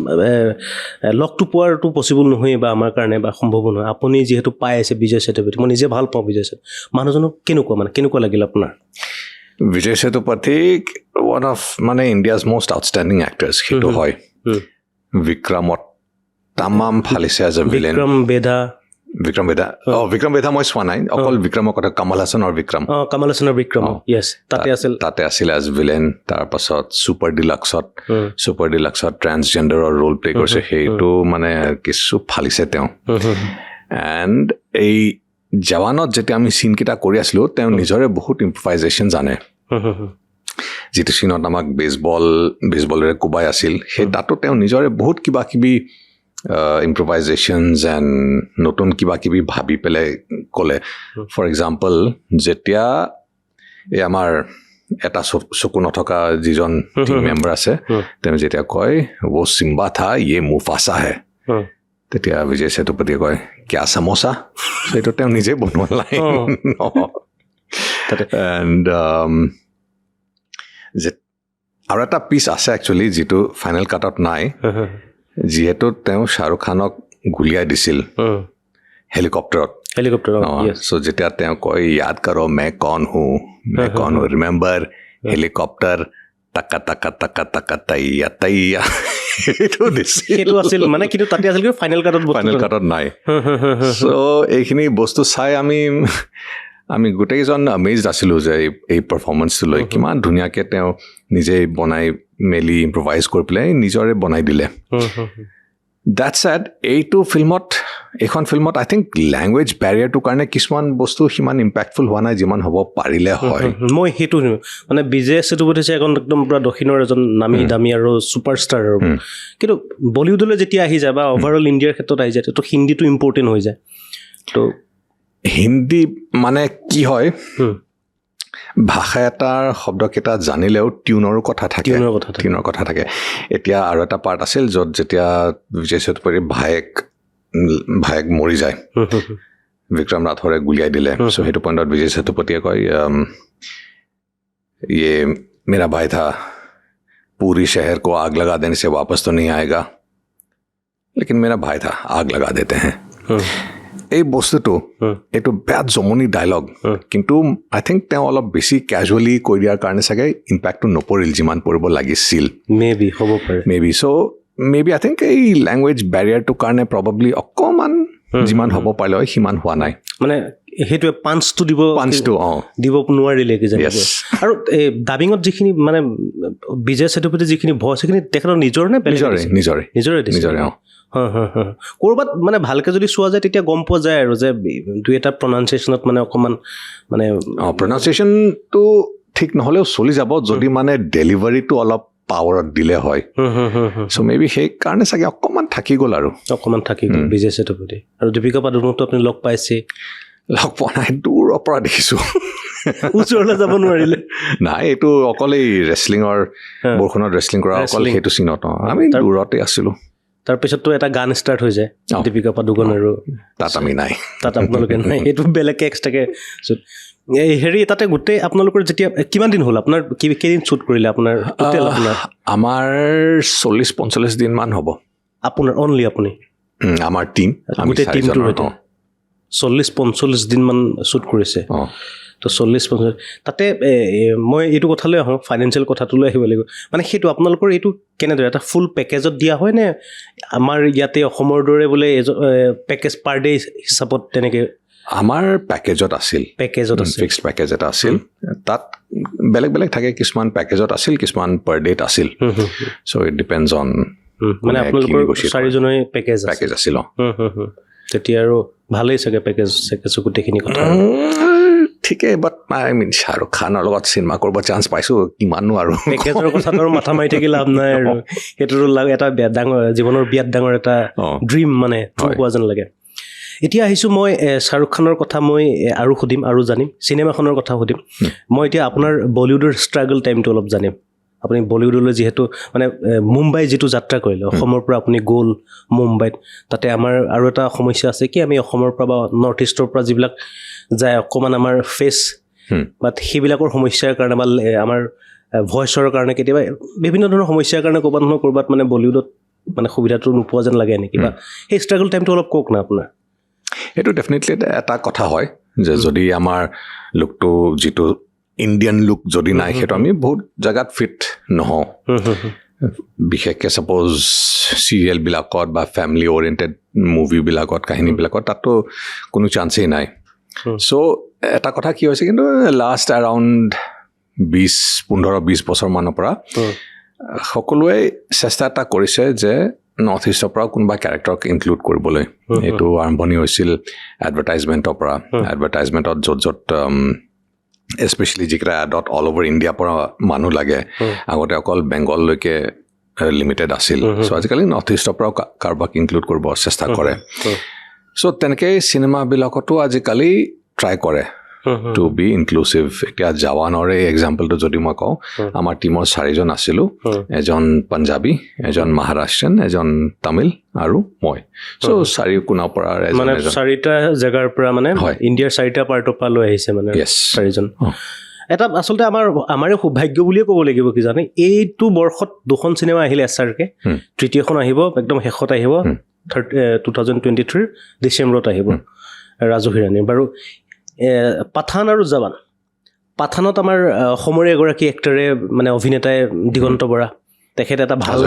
লগটো পোৱাৰটো পচিবল নহয় বা আমাৰ কাৰণে বা সম্ভৱ নহয় আপুনি যিহেতু পাই আছে বিজয় সেতুপতি মই নিজে ভাল পাওঁ বিজয় সেতুপতি মানুহজনক কেনেকুৱা লাগিল আপোনাৰ Vijay Sethupathi, one of মানে India's most outstanding actors, সেইটো হয় বিক্ৰমত তামাম ফালিছে as a villain বিক্ৰম বেদা মই চোৱা নাই অকল বিক্ৰমৰ কথা কমল হাছনৰ বিক্ৰম yes তাতে আছিল as villain তাৰপাছত ছুপাৰ ডিলাক্সত ট্ৰান্সজেণ্ডাৰৰ ৰোল প্লে কৰিছে সেইটো মানে কিছু ফালিছে তেওঁ এণ্ড এই জৱানত যেতিয়া আমি চিনকেইটা কৰি আছিলোঁ তেওঁ নিজৰে বহুত ইম্প্ৰভাইজেশ্যন জানে যিটো চিনত আমাক বেছবলেৰে কোবাই আছিল সেই তাতো তেওঁ নিজৰে বহুত কিবা কিবি ইম্প্ৰভাইজেশ্যনছ এণ্ড নতুন কিবা কিবি ভাবি পেলাই ক'লে ফৰ এক্সাম্পল যেতিয়া এই আমাৰ এটা চকু নথকা যিজন টিম মেম্বাৰ আছে তেওঁ যেতিয়া কয় ও চিম্বা থা ইয়ে মুফাছা হে তেতিয়া বিজয় সেতুপতিয়ে কয় কিয়া সমোসা সেইটো তেওঁ নিজে বনোৱা লাইন এণ্ড আৰু এটা পিচ আছে একচুৱেলি যিটো ফাইনেল কাটত নাই যিহেতু তেওঁ শ্বাহৰুখ খানক গুলিয়াই দিছিল হেলিকপ্টাৰত চ' যেতিয়া তেওঁ কয় য়াদ কৰো মে কন হো ৰিমেম্বাৰ হেলিকপ্টাৰ টাকা টাকা টাকা টাকা তাইয়া তাইয়া সেইটো আছিল মানে কিন্তু তাতে আছিল ফাইনেল কাটত নাই চ' এইখিনি বস্তু চাই আমি গোটেইকেইজন আমেজড আছিলোঁ যে এই পাৰফৰ্মেঞ্চটো লৈ কিমান ধুনীয়াকৈ তেওঁ নিজে বনাই মেলি ইম্প্ৰভাইজ কৰি পেলাই নিজৰে বনাই দিলে ডেটছ এট এইটো ফিল্মত এইখন ফিল্মত আই থিংক লেংগুৱেজ বেৰিয়াৰটোৰ কাৰণে কিছুমান বস্তু সিমান ইম্পেক্টফুল হোৱা নাই যিমান হ'ব পাৰিলে হয় মই সেইটো মানে বিজয় সেতুপতি হৈছে এখন একদম পুৰা দক্ষিণৰ এজন নামী দামী আৰু ছুপাৰষ্টাৰ আৰু কিন্তু বলিউডলৈ যেতিয়া আহি যায় বা অভাৰঅল ইণ্ডিয়াৰ ক্ষেত্ৰত আহি যায় তো হিন্দীটো ইম্পৰ্টেণ্ট হৈ যায় তো হিন্দী মানে কি হয় ভাষা এটাৰ শব্দকেইটা জানিলেও টিউনৰো কথা থাকে টিউনৰ কথা থাকে এতিয়া আৰু এটা পাৰ্ট আছিল য'ত যেতিয়া বিজয় সেতুপতিৰ ভায়েক মৰি যায় বিক্ৰম ৰাথোৰে গুলিয়াই দিলে চ' সেইটো পইণ্টত বিজয় সেতুপতিয়ে কয় ये मेरा भाई था पूरी शहर को आग लगा देने से वापस तो नहीं आएगा लेकिन मेरा भाई था आग लगा देते हैं এই বস্তুটো এইটো বেড জমনি ডায়লগ কিন্তু আই থিংক তেওঁ অলপ বেছি কেজুৱেলি কৈ দিয়াৰ কাৰণে চাগে ইম্পেক্টটো নপৰিল যিমান পৰিব লাগিছিল মেবি হ'ব পাৰে মেবি চ' মেবি আই থিংক এই লেংগুৱেজ বেৰিয়াৰটোৰ কাৰণে প্ৰবাবলি অকণমান যিমান হ'ব পাৰিলে হয় সিমান হোৱা নাই মানে সেইটোৱে পাঞ্চটো দিব নোৱাৰিলে কি জানিব আৰু ডাবিঙত যিখিনি মানে বিজয় সেতুপতি যিখিনি ভইচ সেইখিনি তেখেতৰ নিজৰ নে নিজৰে ক'ৰবাত মানে ভালকে যদি চোৱা যায় তেতিয়া গম পোৱা যায় আৰু যে দুই এটা প্ৰনাউন্সিয়েশ্যনত মানে অকণমান মানে প্ৰনাউন্সিয়েশ্যনটো ঠিক নহ'লেও চলি যাব যদি মানে ডেলিভাৰীটো অলপ পাৱাৰত দিলে হয় চ' মেবি সেইকাৰণে চাগে অকণমান থাকি গ'ল আৰু অকণমান থাকি গ'ল বিজয় সেতুপতি আৰু দীপিকা পাডুকনকতো আপুনি লগ পাইছে লগ পোৱা নাই দূৰৰ পৰা দেখিছোঁ ওচৰলৈ যাব নোৱাৰিলে নাই এইটো অকল এই ৰেচলিঙৰ বৰষুণত ৰেচলিং কৰা অকল সেইটো চিনত আমি দূৰতে আছিলোঁ তাৰপিছততো এটা গান ষ্টাৰ্ট হৈ যায় দীপিকা পাডুকন আৰু তাত আমি নাই তাত আপোনালোকে নাই এইটো বেলেগকৈ এক্সট্ৰাকৈ হেৰি তাতে গোটেই আপোনালোকৰ যেতিয়া কিমান দিন হ'ল আপোনাৰ কেইদিন শ্বুট কৰিলে আপোনাৰ টোটেল আপোনাৰ আমাৰ 40-45 দিনমান হ'ব আপোনাৰ অনলি আপুনি আমাৰ টিম গোটেই টিমটোৰ সৈতে 40-45 দিনমান শ্বুট কৰিছে তো 40-45 তাতে মই এইটো কথালৈ আহোঁ ফাইনেন্সিয়েল কথাটোলৈ আহিব লাগিব মানে সেইটো আপোনালোকৰ এইটো কেনেদৰে এটা ফুল পেকেজত দিয়া হয় নে আমাৰ ইয়াতে অসমৰ দৰে বোলে পেকেজ পাৰ ডে হিচাপত তেনেকৈ আমাৰ পেকেজত আছিল ফিক্সড পেকেজ এটা আছিল তাত বেলেগ বেলেগ থাকে কিছুমান পেকেজত আছিল কিছুমান পাৰ ডেট আছিল চ' ইট ডিপেণ্ডছ অন মানে আপোনালোকৰ 4জনেই পেকেজ আছিল তেতিয়া আৰু ভালেই চাগে পেকেজ গোটেইখিনি কথা ঠিকেই বাট আই মিন শ্বাহৰুখ খানৰ লগত চিনেমা কৰিব চান্স পাইছোঁ কিমানো আৰু পেকেজৰ কথাটো মাথা মাৰি থাকি লাভ নাই আৰু সেইটোতো এটা ডাঙৰ জীৱনৰ বিয়াত ডাঙৰ এটা ড্ৰিম মানে পোৱা যেন লাগে এতিয়া আহিছোঁ মই শ্বাহৰুখ খানৰ কথা মই আৰু সুধিম আৰু জানিম চিনেমাখনৰ কথা সুধিম মই এতিয়া আপোনাৰ বলিউডৰ ষ্ট্ৰাগল টাইমটো অলপ জানিম আপুনি বলিউডলৈ যিহেতু মানে মুম্বাই যিটো যাত্ৰা কৰিলে অসমৰ পৰা আপুনি গ'ল মুম্বাইত তাতে আমাৰ আৰু এটা সমস্যা আছে কি আমি অসমৰ পৰা বা নৰ্থ ইষ্টৰ পৰা যিবিলাক যায় অকণমান আমাৰ ফেচ বাট সেইবিলাকৰ সমস্যাৰ কাৰণে বা আমাৰ ভইচৰ কাৰণে কেতিয়াবা বিভিন্ন ধৰণৰ সমস্যাৰ কাৰণে ক'ৰবাত মানে বলিউডত মানে সুবিধাটো নোপোৱা যেন লাগে নেকি বা সেই ষ্ট্ৰাগল টাইমটো অলপ কওক না আপোনাৰ সেইটো ডেফিনেটলি এটা কথা হয় যে যদি আমাৰ লুকটো যিটো ইণ্ডিয়ান লুক যদি নাই সেইটো আমি বহুত জেগাত ফিট নহওঁ বিশেষকৈ ছাপ'জ চিৰিয়েলবিলাকত বা ফেমিলি অৰিয়েণ্টেড মুভিবিলাকত কাহিনীবিলাকত তাততো কোনো চান্সেই নাই চ' এটা কথা কি হৈছে কিন্তু লাষ্ট এৰাউণ্ড 15-20 বছৰমানৰ পৰা সকলোৱে চেষ্টা এটা কৰিছে যে নৰ্থ ইষ্টৰ পৰা কোনোবা কেৰেক্টাৰক ইনক্লুড কৰিবলৈ এইটো আৰম্ভণি হৈছিল এডভাৰটাইজমেণ্টৰ পৰা এডভাৰটাইজমেণ্টত য'ত স্পেচিয়েলি যিকেইটা এডত অল অভাৰ ইণ্ডিয়াৰ পৰা মানুহ লাগে আগতে অকল বেংগললৈকে লিমিটেড আছিল চ' আজিকালি নৰ্থ ইষ্টৰ পৰাও কাৰোবাক ইনক্লুড কৰিব চেষ্টা কৰে চ' তেনেকৈ চিনেমাবিলাকতো আজিকালি ট্ৰাই কৰে টু বি ইনক্লুচিভ এতিয়া জৱানৰে এক্সাম্পলটো যদি মই কওঁ আমাৰ টিমৰ 4জন আছিলোঁ এজন পাঞ্জাবী এজন মহাৰাষ্ট্ৰীয়ান এজন তামিল আৰু মই চ' 4 কোণৰ পৰা মানে 4টা জেগাৰ পৰা মানে ইণ্ডিয়াৰ 4টা পাৰ্টৰ পৰা লৈ আহিছে মানে 4জন এটা আচলতে আমাৰে সৌভাগ্য বুলিয়ে ক'ব লাগিব কি জানে এইটো বৰ্ষত 2খন চিনেমা আহিলে এছাৰকে তৃতীয়খন আহিব একদম শেষত আহিব 2023 ডিচেম্বৰত আহিব ৰাজু হিৰাণী বাৰু পাঠান আৰু জৱান পাঠানত আমাৰ অসমৰে এগৰাকী এক্টৰে মানে অভিনেতাই দিগন্ত বৰা তেখেত এটা ভাল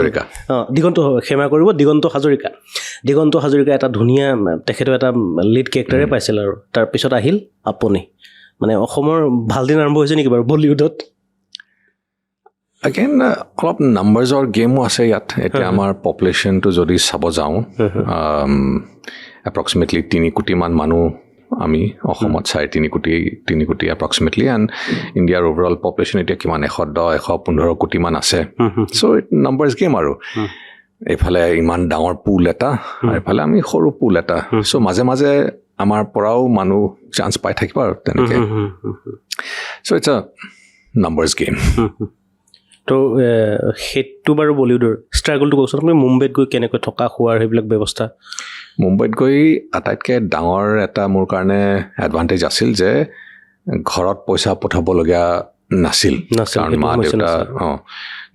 দিগন্ত ক্ষমা কৰিব দিগন্ত হাজৰিকা এটা ধুনীয়া তেখেতো এটা লিড কেৰেক্টাৰে পাইছিল আৰু তাৰপিছত আহিল আপুনি মানে অসমৰ ভাল দিন আৰম্ভ হৈছে নেকি বাৰু বলিউডত এগেইন অলপ নাম্বাৰ্ছৰ গেমো আছে ইয়াত এতিয়া আমাৰ পপুলেশ্যনটো যদি চাব যাওঁ এপ্ৰক্সিমেটলি 3 কোটি মান মানুহ আমি অসমত 3.5 কোটি এপ্ৰক্সিমেটলি এণ্ড ইণ্ডিয়াৰ অভাৰঅল পপুলেশ্যন এতিয়া কিমান 115 কোটি মান আছে চ' নাম্বাৰ্ছ গেম আৰু এইফালে ইমান ডাঙৰ পুল এটা আৰু এইফালে আমি সৰু পুল এটা চ' মাজে মাজে আমাৰ পৰাও মানুহ চান্স পাই থাকিব আৰু তেনেকৈ চ' ইটছ আ নাম্বাৰ্ছ গেম তো সেইটো বাৰু বলিউডৰ ষ্ট্ৰাগলটো কওকচোন আপুনি মুম্বাইত গৈ কেনেকৈ থকা খোৱাৰ সেইবিলাক ব্যৱস্থা মুম্বাইত গৈ আটাইতকৈ ডাঙৰ এটা মোৰ কাৰণে এডভান্টেজ আছিল যে ঘৰত পইচা পঠাবলগীয়া নাছিল কাৰণ মা দেউতা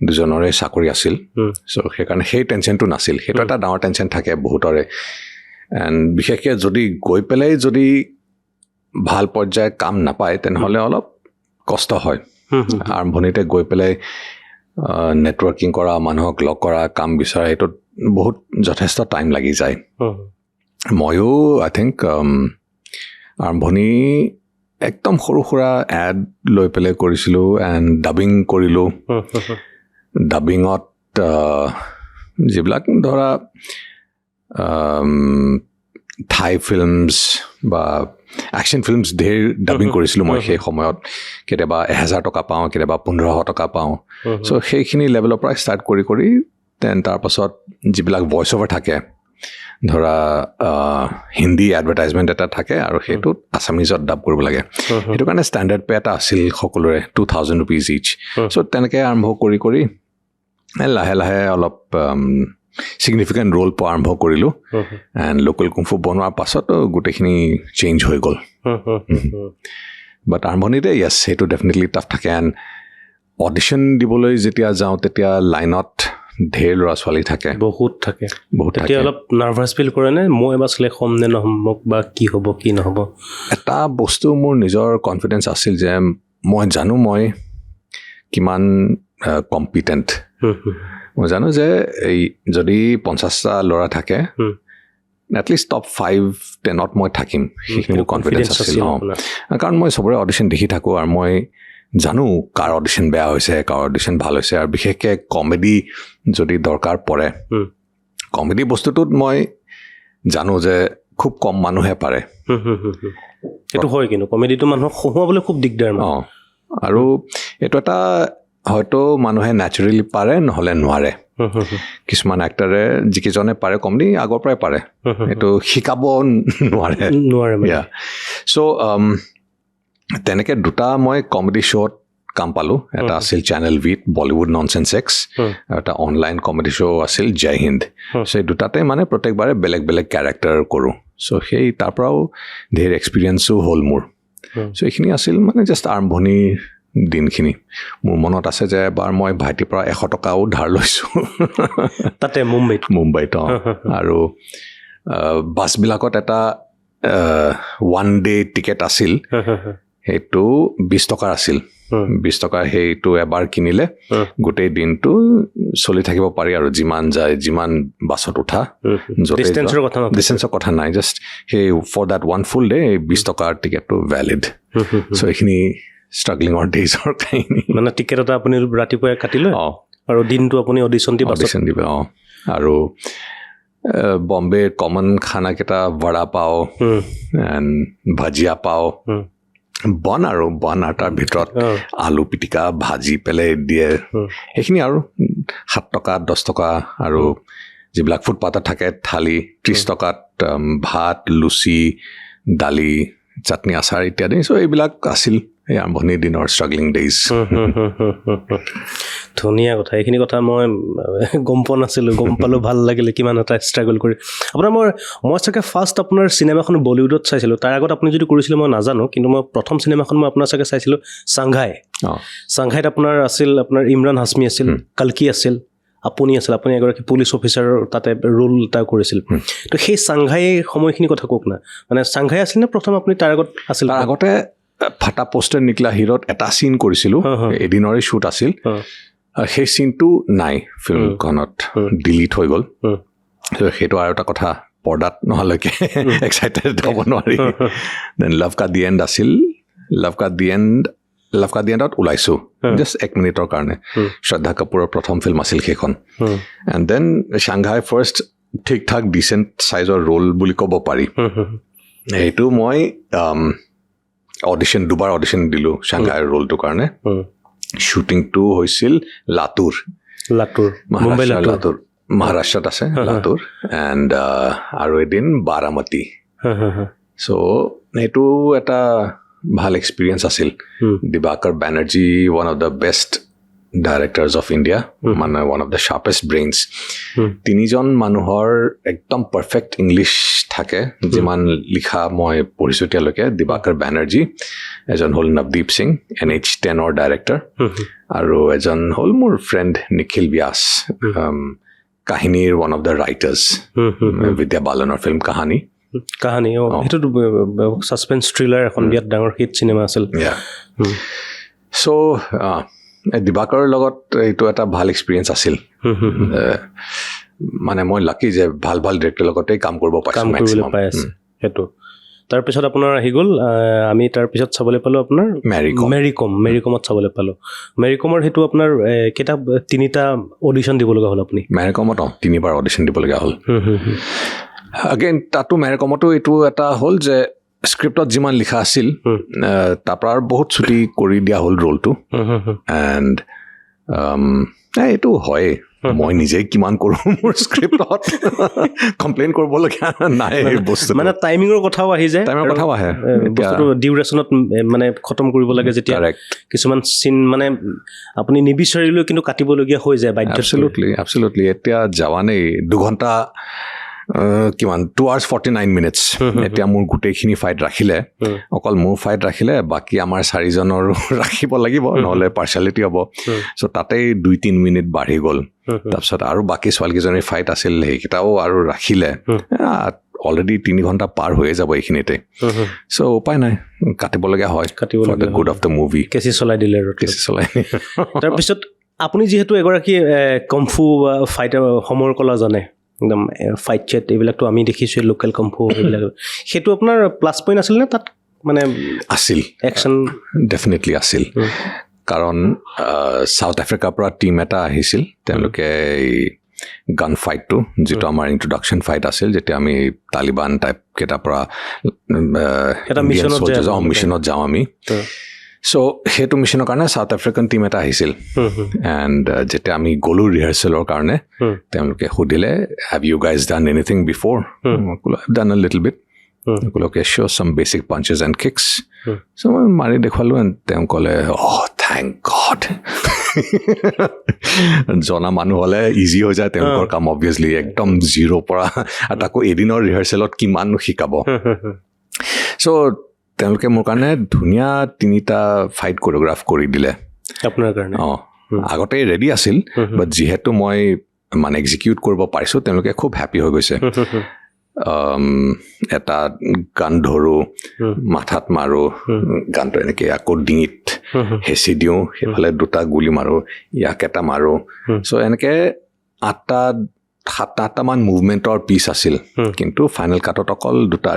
দুজনৰে চাকৰি আছিল চ' সেইকাৰণে সেই টেনশ্যনটো নাছিল সেইটো এটা ডাঙৰ টেনশ্যন থাকে বহুতৰে এণ্ড বিশেষকৈ যদি গৈ পেলাই যদি ভাল পৰ্যায়ৰ কাম নাপায় তেনেহ'লে অলপ কষ্ট হয় আৰম্ভণিতে গৈ পেলাই নেটৱৰ্কিং কৰা মানুহক লগ কৰা কাম বিচৰা সেইটোত বহুত যথেষ্ট টাইম লাগি যায় ময়ো আই থিংক আৰম্ভণি একদম সৰু সুৰা এড লৈ পেলাই কৰিছিলোঁ এণ্ড ডাবিং কৰিলোঁ ডাবিঙত যিবিলাক ধৰা থাই ফিল্মছ বা একশ্যন ফিল্মছ ধেৰ ডাবিং কৰিছিলোঁ মই সেই সময়ত কেতিয়াবা 1000 টকা পাওঁ কেতিয়াবা 1500 টকা পাওঁ চ' সেইখিনি লেভেলৰ পৰা ষ্টাৰ্ট কৰি দেন তাৰপাছত যিবিলাক ভইচ অভাৰ থাকে ধৰা হিন্দী এডভাৰটাইজমেণ্ট এটা থাকে আৰু সেইটোত আছামিজত ডাব কৰিব লাগে সেইটো কাৰণে ষ্টেণ্ডাৰ্ড পে এটা আছিল সকলোৰে 2000 rupees ইচ চ' তেনেকৈ আৰম্ভ কৰি লাহে লাহে অলপ ছিগনিফিকেণ্ট ৰোল পোৱা আৰম্ভ কৰিলোঁ এণ্ড লোকেল কুমফু বনোৱাৰ পাছত গোটেইখিনি চেঞ্জ হৈ গ'ল বাট আৰম্ভণিতে য়েছ সেইটো ডেফিনেটলি টাফ থাকে এণ্ড অডিশ্যন দিবলৈ যেতিয়া যাওঁ তেতিয়া লাইনত ঢেৰ ল'ৰা ছোৱালী থাকে বহুত থাকে তেতিয়া অলপ নাৰ্ভাছ ফিল কৰে নে মই এবাৰ চিলেক্ট হ'ম নে নহ'ম মোক বা কি হ'ব কি নহ'ব এটা বস্তু মোৰ নিজৰ কনফিডেঞ্চ আছিল যে মই জানো মই কিমান কম্পিটেণ্ট মই জানো যে এই যদি 50টা ল'ৰা থাকে এটলিষ্ট টপ 5-10ত মই থাকিম সেইখিনি মোৰ কনফিডেঞ্চ আছিল কাৰণ মই চবৰে অডিশ্যন দেখি থাকোঁ আৰু মই জানো কাৰ অডিশ্যন বেয়া হৈছে কাৰ অডিশ্যন ভাল হৈছে আৰু বিশেষকৈ কমেডি যদি দৰকাৰ পৰে কমেডি বস্তুটোত মই জানো যে খুব কম মানুহে পাৰে সেইটো হয় কিন্তু কমেডিটো মানুহক হহুৱাবলৈ খুব দিগদাৰ আৰু এইটো এটা হয়তো মানুহে নেচাৰেলি পাৰে নহ'লে নোৱাৰে কিছুমান এক্টৰে যিকেইজনে পাৰে কমেডি আগৰ পৰাই পাৰে এইটো শিকাব নোৱাৰে চ' তেনেকৈ দুটা মই কমেডি শ্ব'ত কাম পালোঁ এটা আছিল চেনেল ভিত বলিউড ননচেন্স এক্স আৰু এটা অনলাইন কমেডি শ্ব' আছিল জয় হিন্দ চ' এই দুটাতে মানে প্ৰত্যেকবাৰে বেলেগ বেলেগ কেৰেক্টাৰ কৰোঁ চ' সেই তাৰ পৰাও ধেৰ এক্সপিৰিয়েঞ্চো হ'ল মোৰ চ' এইখিনি আছিল মানে জাষ্ট আৰম্ভণিৰ দিনখিনি মোৰ মনত আছে যে এবাৰ মই ভাইটিৰ পৰা 100 টকাও ধাৰ লৈছোঁ তাতে মুম্বাইত আৰু বাছবিলাকত এটা 1 day টিকেট আছিল সেইটো 20 টকাৰ আছিল 20 টকা সেইটো এবাৰ কিনিলে গোটেই দিনটো চলি থাকিব পাৰি আৰু যিমান যায় যিমান বাছত উঠা ডিষ্টেঞ্চৰ কথা নাই জাষ্ট সেই ফৰ দেট 1 full day 20 টকাৰ টিকেটটো ভেলিড চ' এইখিনি ষ্ট্ৰাগলিঙৰ ডেইজৰ কাহিনী মানে টিকেট এটা আপুনি ৰাতিপুৱাই কাটি লয় আৰু দিনটো আপুনি অডিশ্যন দিব আৰু বম্বেৰ কমন খানাকেইটা বৰা পাও এণ্ড ভাজিয়া পাও বন আৰু তাৰ ভিতৰত আলু পিটিকা ভাজি পেলাই দিয়ে সেইখিনি আৰু 7 টকা 10 টকা আৰু যিবিলাক ফুটপাথত থাকে থালি 30 টকাত ভাত লুচি দালি চাটনি আচাৰ ইত্যাদি চ' এইবিলাক আছিল এই আৰম্ভণিৰ দিনৰ ষ্ট্ৰাগলিং ডেইজ ধুনীয়া কথা এইখিনি কথা মই গম পোৱা নাছিলোঁ গম পালোঁ ভাল লাগিলে কিমান এটা ষ্ট্ৰাগল কৰি আপোনাৰ মই চাগে ফাৰ্ষ্ট আপোনাৰ চিনেমাখন বলিউডত চাইছিলোঁ তাৰ আগত আপুনি যদি কৰিছিলে মই নাজানো কিন্তু মই প্ৰথম চিনেমাখন মই আপোনাৰ চাগে চাইছিলোঁ চাংঘাইত আপোনাৰ আছিল আপোনাৰ ইমৰান হাছমি আছিল কালকি আছিল আপুনি এগৰাকী পুলিচ অফিচাৰ তাতে ৰোল এটা কৰিছিল তো সেই চাংঘাই সময়খিনি কথা কওক না মানে চাংঘাই আছিল নে প্ৰথম আপুনি তাৰ আগত আছিল তাৰ আগতে ফাটা পোষ্টাৰ নিকলা হিৰত এটা চিন কৰিছিলোঁ এদিনৰে শ্বুট আছিল সেই চিনটো নাই ফিল্মখনত ডিলিট হৈ গ'ল সেইটো আৰু এটা কথা পৰ্দাত নোহোৱালৈকে এক্সাইটেড হ'ব নোৱাৰি then love CAA the end আছিল লাভ কা দি এণ্ডত ওলাইছোঁ জাষ্ট 1 মিনিটৰ কাৰণে শ্ৰদ্ধা কাপুৰৰ প্ৰথম ফিল্ম আছিল সেইখন এণ্ড দেন চাংঘাই ফাৰ্ষ্ট ঠিক ঠাক ডিচেণ্ট চাইজৰ ৰোল বুলি ক'ব পাৰি সেইটো মই দুবাৰ অডিশ্যন দিলোঁ চাংঘাইৰ ৰোলটোৰ কাৰণে শ্বুটিংটো হৈছিল লাতুৰ মহাৰাষ্ট্ৰত আছে লাতুৰ এণ্ড আৰু এদিন বাৰামতী চ' সেইটো এটা ভাল এক্সপিৰিয়েঞ্চ আছিল Dibakar Banerjee one of the best directors of India মানে one of the sharpest brains তিনিজন মানুহৰ একদম পাৰফেক্ট ইংলিছ থাকে যিমান লিখা মই পঢ়িছোঁ এতিয়ালৈকে দিবাকৰ বেনাৰ্জী এজন হ'ল নৱদীপ সিং NH10ৰ ডাইৰেক্টৰ আৰু এজন হ'ল মোৰ ফ্ৰেণ্ড নিখিল ব্যাস কাহিনীৰ ওৱান অফ দ্য ৰাইটাৰ্ছ বিদ্যা বালনৰ ফিল্ম কাহানী এইটোতো ছাছপেন্স থ্ৰিলাৰ এখন বিৰাট ডাঙৰ হিট চিনেমা আছিল চ' দিবাকৰৰ লগত এইটো এটা ভাল এক্সপিৰিয়েঞ্চ আছিল মানে মই লাকি যে ভাল ডিৰেক্টৰৰ লগতেই কাম কৰিব পাৰিছোঁ সেইটো তাৰপিছত আপোনাৰ আহি গ'ল আমি তাৰপিছত চাবলৈ পালোঁ আপোনাৰ মেৰিকমত চাবলৈ পালোঁ মেৰিকমৰ সেইটো আপোনাৰ কিতাপ 3টা অডিশ্যন দিব লগা হ'ল আপুনি মেৰিকমত 3বাৰ অডিশ্যন দিব লগা হ'ল আগেইন তাতো মেৰিকমতো এইটো এটা হ'ল যে স্ক্ৰিপ্টত যিমান লিখা আছিল তাৰ পৰা বহুত ছুটি কৰি দিয়া হ'ল ৰোলটো এণ্ড এইটো হয় মই নিজে কিমান কৰোঁ মোৰ স্ক্ৰিপ্টত কমপ্লেইন কৰিবলগীয়া নাই এই বস্তু মানে টাইমিঙৰ কথাও আহি যায় বস্তুটো ডিউৰেশ্যনত মানে খতম কৰিব লাগে যেতিয়া কিছুমান চিন মানে আপুনি নিবিচাৰিলেও কিন্তু কাটিবলগীয়া হৈ যায় বাধ্য এবছলুটলি এতিয়া জৱানেই 2 ঘণ্টা কিমান 2 hours 49 minutes এতিয়া মোৰ গোটেইখিনি ফাইট ৰাখিলে অকল মোৰ ফাইট ৰাখিলে বাকী আমাৰ 4জনৰো ৰাখিব লাগিব নহ'লে পাৰ্চিয়েলিটি হ'ব চ' তাতেই 2-3 মিনিট বাঢ়ি গ'ল তাৰপিছত আৰু বাকী ছোৱালীকেইজনীৰ ফাইট আছিল সেইকেইটাও আৰু ৰাখিলে অলৰেডি 3 ঘণ্টা পাৰ হৈয়ে যাব এইখিনিতে চ' উপায় নাই কাটিবলগীয়া হয় গুড অফ দ্য মুভি কেঁচি চলাই দিলে তাৰপিছত আপুনি যিহেতু এগৰাকী কমফু বা ফাইটাৰ সময়ৰ কলা জানে একদম ফাইট চেট এইবিলাকতো আমি দেখিছোঁ লোকেল কমফু এইবিলাক সেইটো আপোনাৰ প্লাছ পইণ্ট আছিল নে তাত মানে আছিল একশ্যন ডেফিনেটলি আছিল কাৰণ সাউথ আফ্ৰিকাৰ পৰা টিম এটা আহিছিল তেওঁলোকে এই গান ফাইটটো যিটো আমাৰ ইন্ট্ৰডাকশ্যন ফাইট আছিল যেতিয়া আমি তালিবান টাইপ কেইটাৰ পৰা মিছনত যাওঁ আমি চ' সেইটো মিছনৰ কাৰণে সাউথ আফ্ৰিকান টিম এটা আহিছিল এণ্ড যেতিয়া আমি গ'লোঁ ৰিহাৰ্চেলৰ কাৰণে তেওঁলোকে সুধিলে have you guys done anything before done a little bit তেওঁলোকে show' some basic punches and kicks so' মই মাৰি দেখুৱালোঁ এণ্ড তেওঁ ক'লে থেংক গড জনা মানুহ হ'লে ইজি হৈ যায় তেওঁলোকৰ কাম অবভিয়াছলি একদম জিৰ' পৰা আৰু তাকো এদিনৰ ৰিহাৰ্চেলত কিমাননো শিকাব চ' তেওঁলোকে মোৰ কাৰণে ধুনীয়া 3টা ফাইট কোৰিঅ'গ্ৰাফ কৰি দিলে আপোনাৰ কাৰণে আগতে ৰেডি আছিল বাট যিহেতু মই মানে এক্সিকিউট কৰিব পাৰিছোঁ তেওঁলোকে খুব হেপী হৈ গৈছে এটা গান ধৰোঁ মাথাত মাৰোঁ গানটো এনেকৈ আকৌ ডিঙিত হেঁচি দিওঁ সেইফালে 2টা গুলি মাৰোঁ ইয়াক এটা মাৰোঁ চ' এনেকৈ 7-8টামান মুভমেণ্টৰ পিচ আছিল কিন্তু ফাইনেল কাটত অকল 2টা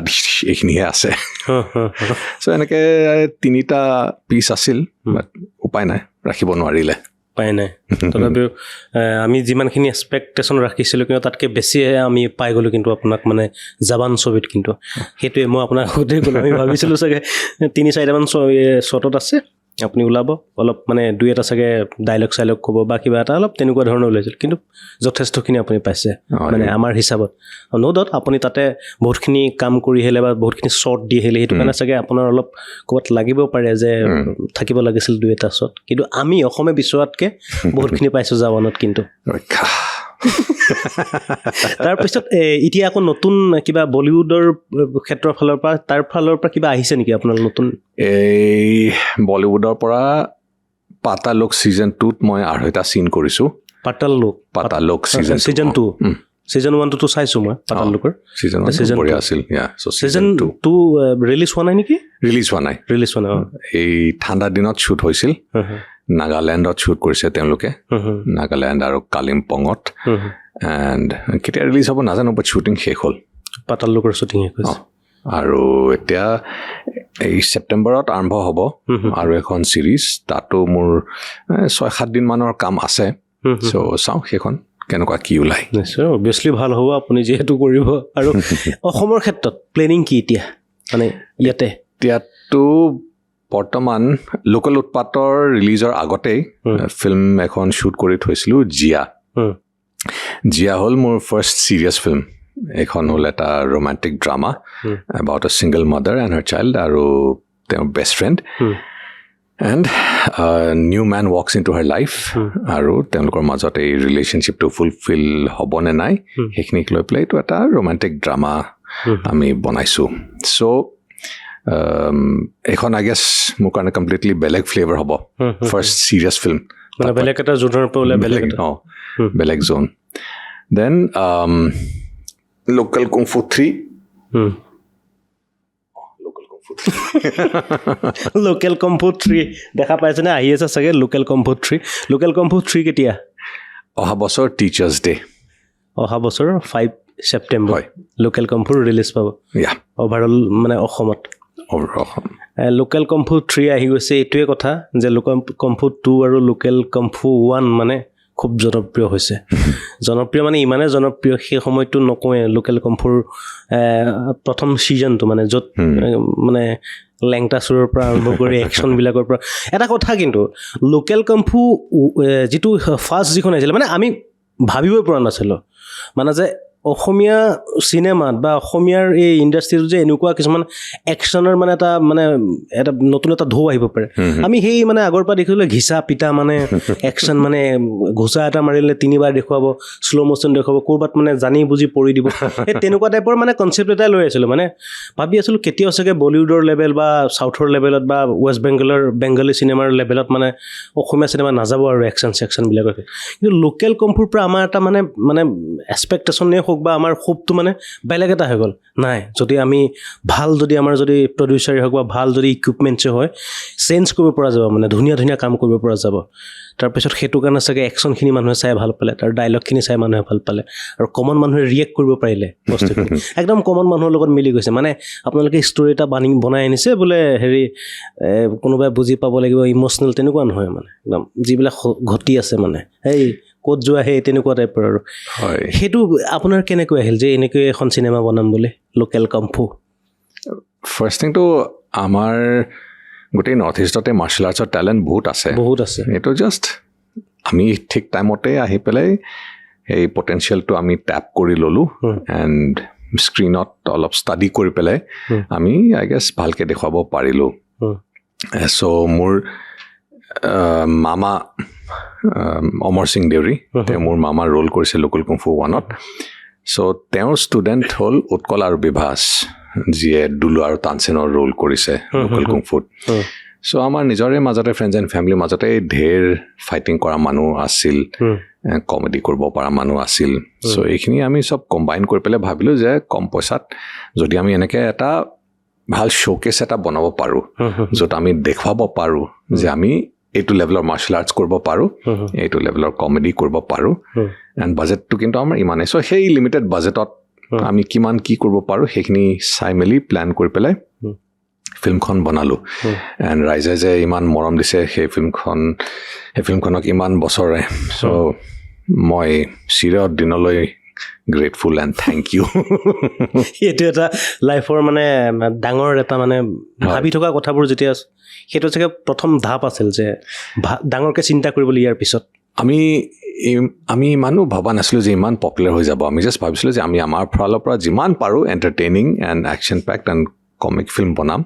এইখিনিহে আছে চ' এনেকৈ 3টা পিচ আছিল বাট উপায় নাই ৰাখিব নোৱাৰিলে উপায় নাই তথাপিও আমি যিমানখিনি এক্সপেক্টেশ্যন ৰাখিছিলোঁ কিন্তু তাতকৈ বেছিহে আমি পাই গ'লোঁ কিন্তু আপোনাক মানে জাবান ছবিত কিন্তু সেইটোৱে মই আপোনাক সুধি গ'লোঁ আমি ভাবিছিলোঁ চাগে 3-4টামান শ্বটত আছে আপুনি ওলাব অলপ মানে 2-এটা চাগে ডাইলগ চাইলগ ক'ব বা কিবা এটা অলপ তেনেকুৱা ধৰণৰ ওলাইছিল কিন্তু যথেষ্টখিনি আপুনি পাইছে মানে আমাৰ হিচাপত ন' ডাউট আপুনি তাতে বহুতখিনি কাম কৰি আহিলে বা বহুতখিনি শ্বট দি আহিলে সেইটো কাৰণে চাগে আপোনাৰ অলপ ক'ৰবাত লাগিব পাৰে যে থাকিব লাগিছিল 2-এটা শ্বট কিন্তু আমি অসমে বিচৰাতকৈ বহুতখিনি পাইছোঁ জাৱানত কিন্তু তাৰপিছত এতিয়া আকৌ নতুন কিবা বলিউডৰ ক্ষেত্ৰৰ ফালৰ পৰা তাৰ ফালৰ পৰা কিবা আহিছে নেকি আপোনাৰ নতুন এই বলিউডৰ পৰা পাতালোক ছিজন 2ত মই 2টা চিন কৰিছোঁ পাতালোক ছিজন 2 ছিজন 1 টো চাইছোঁ মই পাতালোকৰ ছিজন 1 বঢ়িয়া আছিল ছিজন 2 ৰিলিজ হোৱা নাই নেকি ৰিলিজ হোৱা নাই এই ঠাণ্ডা দিনত শ্বুট হৈছিল নাগালেণ্ডত শ্বুট কৰিছে তেওঁলোকে নাগালেণ্ড আৰু কালিম্পঙত এণ্ড কেতিয়া ৰিলিজ হ'ব নাজানো বাট শ্বুটিং শেষ হ'ল পাতালোকৰ শ্বুটিং শেষ হৈছে আৰু এতিয়া এই ছেপ্টেম্বৰত আৰম্ভ হ'ব আৰু এখন ছিৰিজ তাতো মোৰ 6-7 দিনমানৰ কাম আছে চ' চাওঁ সেইখন কেনেকুৱা কি ওলাই নিশ্চয় অবভিয়াছলি ভাল হ'ব আপুনি যিহেতু কৰিব আৰু অসমৰ ক্ষেত্ৰত প্লেনিং কি এতিয়া মানে এতিয়াতো বৰ্তমান লোকেল উৎপাতৰ ৰিলিজৰ আগতেই ফিল্ম এখন শ্বুট কৰি থৈছিলোঁ জিয়া হ'ল মোৰ ফাৰ্ষ্ট ছিৰিয়াছ ফিল্ম এইখন হ'ল এটা romantic drama about a single mother and her child আৰু তেওঁৰ best friend and new men walks into her life আৰু তেওঁলোকৰ মাজত এই ৰিলেশ্যনশ্বিপটো ফুলফিল হ'ব নে নাই সেইখিনিক লৈ পেলাই এইটো এটা ৰোমান্টিক ড্ৰামা আমি বনাইছোঁ চ' এইখন আই গেছ মোৰ কাৰণে কমপ্লিটলি বেলেগ ফ্লেভাৰ হ'ব ফাৰ্ষ্ট ছিৰিয়াছ ফিল্ম বেলেগ এটা জোনৰ পৰা ওলাই বেলেগ জোন then local kung fu 3 local kung fu 3 দেখা পাইছেনে আহি আছে চাগে লোকেল কম্ফু 3 কেতিয়া অহা বছৰ টিচাৰ্ছ ডে অহা বছৰ 5 ছেপ্টেম্বৰ লোকেল কম্ফু ৰিলিজ পাব অভাৰঅল মানে অসমত লোকেল কম্ফু 3 আহি গৈছে এইটোৱে কথা যে লোকেল কম্ফু 2 আৰু লোকেল কম্ফু 1 মানে খুব জনপ্ৰিয় হৈছে জনপ্ৰিয় মানে ইমানে জনপ্ৰিয় সেই সময়টো নকওঁৱে লোকেল কম্ফুৰ প্ৰথম ছিজনটো মানে য'ত মানে লেংটাচুৰৰ পৰা আৰম্ভ কৰি একশ্যনবিলাকৰ পৰা এটা কথা কিন্তু লোকেল কম্ফু যিটো ফাৰ্ষ্ট যিখন আহিছিলে মানে আমি ভাবিবই পৰা নাছিলোঁ মানে যে অসমীয়া চিনেমাত বা অসমীয়াৰ এই ইণ্ডাষ্ট্ৰিটো যে এনেকুৱা কিছুমান একশ্যনৰ মানে এটা নতুন এটা ঢৌ আহিব পাৰে আমি সেই মানে আগৰ পৰা দেখিবলৈ ঘিচা পিটা মানে একশ্যন মানে ঘোচা এটা মাৰিলে 3বাৰ দেখুৱাব শ্ল' মোশ্যন দেখুৱাব ক'ৰবাত মানে জানি বুজি পৰি দিব এই তেনেকুৱা টাইপৰ মানে কনচেপ্ট এটা লৈ আছিলোঁ মানে ভাবি আছিলোঁ কেতিয়াও চাগে বলিউডৰ লেভেল বা চাউথৰ লেভেলত বা ৱেষ্ট বেংগলী চিনেমাৰ লেভেলত মানে অসমীয়া চিনেমা নাযাব আৰু একশ্যনবিলাকৰ কিন্তু লোকেল কম্ফুৰ পৰা আমাৰ এটা মানে এক্সপেক্টেশ্যনে বা আমাৰ খুবটো মানে বেলেগ এটা হৈ গ'ল নাই যদি আমি ভাল যদি আমাৰ যদি প্ৰডিউচাৰে হওক বা ভাল যদি ইকুইপমেণ্টছে হয় চেঞ্জ কৰিব পৰা যাব মানে ধুনীয়া কাম কৰিব পৰা যাব তাৰপিছত সেইটো কাৰণে চাগে একশ্যনখিনি মানুহে চাই ভাল পালে তাৰ ডাইলগখিনি চাই মানুহে ভাল পালে আৰু কমন মানুহে ৰিয়েক্ট কৰিব পাৰিলে বস্তুখিনি একদম কমন মানুহৰ লগত মিলি গৈছে মানে আপোনালোকে ষ্টৰি এটা বনাই আনিছে বোলে হেৰি কোনোবাই বুজি পাব লাগিব ইম'চনেল তেনেকুৱা নহয় মানে একদম যিবিলাক ঘটি আছে মানে এই ক'ত যোৱা সেই তেনেকুৱা টাইপৰ আৰু সেইটো আপোনাৰ কেনেকৈ আহিল যে এনেকৈ এখন চিনেমা বনাম বুলি লোকেল কম্ফু ফাৰ্ষ্ট থিংটো আমাৰ গোটেই নৰ্থ ইষ্টতে মাৰ্চেল আৰ্টছৰ টেলেণ্ট বহুত আছে এইটো জাষ্ট আমি ঠিক টাইমতে আহি পেলাই এই পটেনচিয়েলটো আমি টেপ কৰি ল'লোঁ এণ্ড স্ক্ৰীণত অলপ ষ্টাডি কৰি পেলাই আমি আই গেছ ভালকৈ দেখুৱাব পাৰিলোঁ চ' মোৰ মামা অমৰ সিং দেউৰী তেওঁ মোৰ মামাৰ ৰোল কৰিছে লোকেল কুংফু 1ত চ' তেওঁৰ ষ্টুডেণ্ট হ'ল উৎকল আৰু বিভাস যিয়ে দুলু আৰু তানসেনৰ ৰোল কৰিছে লোকেল কুংফুত চ' আমাৰ নিজৰে মাজতে ফ্ৰেণ্ডছ এণ্ড ফেমিলিৰ মাজতে ঢেৰ ফাইটিং কৰা মানুহ আছিল কমেডি কৰিব পৰা মানুহ আছিল চ' এইখিনি আমি চব কম্বাইন কৰি পেলাই ভাবিলোঁ যে কম পইচাত যদি আমি এনেকৈ এটা ভাল শ্ব'কেছ এটা বনাব পাৰোঁ য'ত আমি দেখুৱাব পাৰোঁ যে আমি এইটো লেভেলৰ মাৰ্চেল আৰ্টছ কৰিব পাৰোঁ এইটো লেভেলৰ কমেডি কৰিব পাৰোঁ এণ্ড বাজেটটো কিন্তু আমাৰ ইমানেই চ' সেই লিমিটেড বাজেটত আমি কিমান কি কৰিব পাৰোঁ সেইখিনি চাই মেলি প্লেন কৰি পেলাই ফিল্মখন বনালোঁ এণ্ড ৰাইজে যে ইমান মৰম দিছে সেই ফিল্মখনক ইমান বছৰে চ' মই চিৰদিনলৈ গ্ৰেটফুল এণ্ড থেংক ইউ এইটো এটা লাইফৰ মানে ডাঙৰ এটা মানে ভাবি থকা কথাবোৰ যেতিয়া সেইটো চাগে প্ৰথম ধাপ আছিল যে ডাঙৰকৈ চিন্তা কৰিবলৈ ইয়াৰ পিছত আমি ইমানো ভবা নাছিলোঁ যে ইমান পপুলাৰ হৈ যাব আমি জাষ্ট ভাবিছিলোঁ যে আমি আমাৰ ফালৰ পৰা যিমান পাৰোঁ entertaining and action packed and comic film বনাম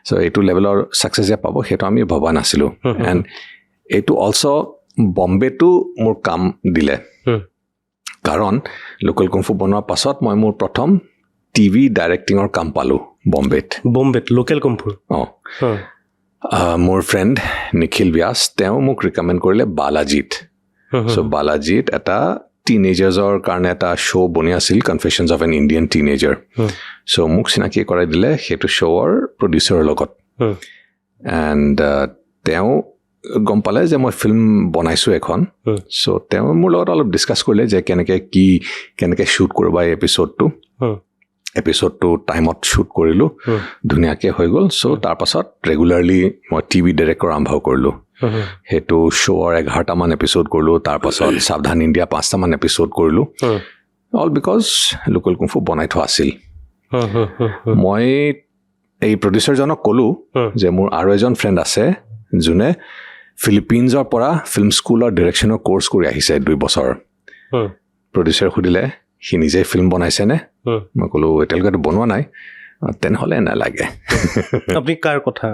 চ' এইটো লেভেলৰ ছাকচেছ যে পাব সেইটো আমি ভবা নাছিলোঁ এণ্ড এইটো অলছ' বম্বেটো মোৰ কাম দিলে কাৰণ লোকেল কুংফু বনোৱাৰ পাছত মই মোৰ প্ৰথম টিভি ডাইৰেক্টিঙৰ কাম পালোঁ বম্বেত লোকেল কুংফু মোৰ ফ্ৰেণ্ড নিখিল ব্যাস তেওঁ মোক ৰিকমেণ্ড কৰিলে বালাজীত চ' বালাজীত এটা টিনেজাৰ্ছৰ কাৰণে এটা শ্ব' বনি আছিল কনফেশ্যনছ অফ এন ইণ্ডিয়ান টিনেজাৰ চ' মোক চিনাকি কৰাই দিলে সেইটো শ্বৰ প্ৰডিউচাৰৰ লগত এণ্ড তেওঁ গম পালে যে মই ফিল্ম বনাইছোঁ এখন চ' তেওঁ মোৰ লগত অলপ ডিছকাছ কৰিলে যে কেনেকৈ শ্বুট কৰিবা এই এপিছ'ডটো টাইমত শ্বুট কৰিলোঁ ধুনীয়াকৈ হৈ গ'ল চ' তাৰপাছত ৰেগুলাৰলি মই টিভি ডাইৰেক্ট কৰা আৰম্ভ কৰিলোঁ সেইটো শ্ব'ৰ 11টামান এপিছ'ড কৰিলোঁ তাৰপাছত সাৱধান ইণ্ডিয়া 5টামান এপিছ'ড কৰিলোঁ অল বিকজ লোকেল কুংফু বনাই থোৱা আছিল মই এই প্ৰডিউচাৰজনক ক'লোঁ যে মোৰ আৰু এজন ফ্ৰেণ্ড আছে যোনে ফিলিপিনছৰ পৰা ফিল্ম স্কুলৰ ডিৰেকশ্যনৰ কোৰ্চ কৰি আহিছে 2 বছৰ প্ৰডিউচাৰ সুধিলে সি নিজে ফিল্ম বনাইছেনে মই ক'লোঁ এতিয়ালৈকেতো বনোৱা নাই তেনেহ'লে নালাগে আপুনি কাৰ কথা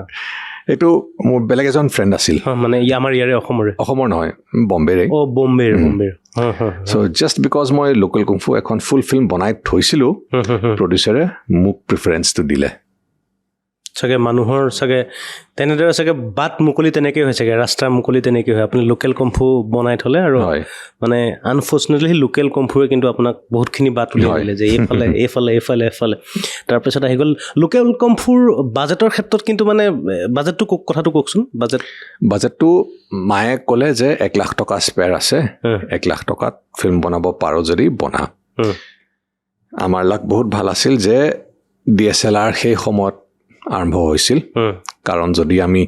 এইটো মোৰ বেলেগ এজন ফ্ৰেণ্ড আছিল মানে আমাৰ ইয়াৰে অসমৰ নহয় বম্বেৰে বম্বেৰ চ' জাষ্ট বিকজ মই লোকেল কুংফু এখন ফুল ফিল্ম বনাই থৈছিলোঁ প্ৰডিউচাৰে মোক প্ৰিফাৰেঞ্চটো দিলে চাগে মানুহৰ চাগে তেনেদৰে চাগে বাট মুকলি তেনেকৈ হয় চাগে ৰাস্তা মুকলি তেনেকৈ হয় আপুনি লোকেল কুংফু বনাই থ'লে আৰু মানে আনফৰ্চুনেটলি লোকেল কুংফুৱে কিন্তু আপোনাক বহুতখিনি বাট উলিয়াই দিলে যে এইফালে তাৰপিছত আহি গ'ল লোকেল কুংফুৰ বাজেটৰ ক্ষেত্ৰত কিন্তু মানে বাজেটটো কথাটো কওকচোন বাজেটটো মায়ে ক'লে যে 1 লাখ টকা স্পেয়াৰ আছে 1 লাখ টকাত ফিল্ম বনাব পাৰোঁ যদি বনা আমাৰ লাক বহুত ভাল আছিল যে DSLR সেই সময়ত আৰম্ভ হৈছিল কাৰণ যদি আমি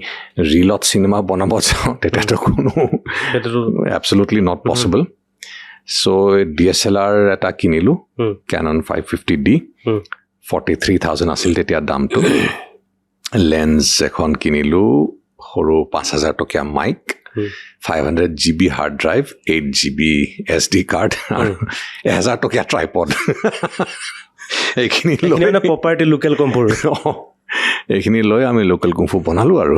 ৰিলত চিনেমা বনাব যাওঁ তেতিয়াতো কোনো এবছলুটলি নট পচিবল চ' DSLR এটা কিনিলোঁ Canon 550D 43,000 আছিল তেতিয়া দামটো লেন্স এখন কিনিলোঁ সৰু 5,000 টকীয়া mic 500 GB hard drive 8 GB SD card আৰু 1,000 টকীয়া ট্ৰাইপড এইখিনি লৈ প্ৰপাৰ্টি লোকেল কুংফুৰ এইখিনি লৈ আমি লোকেল কুংফু বনালোঁ আৰু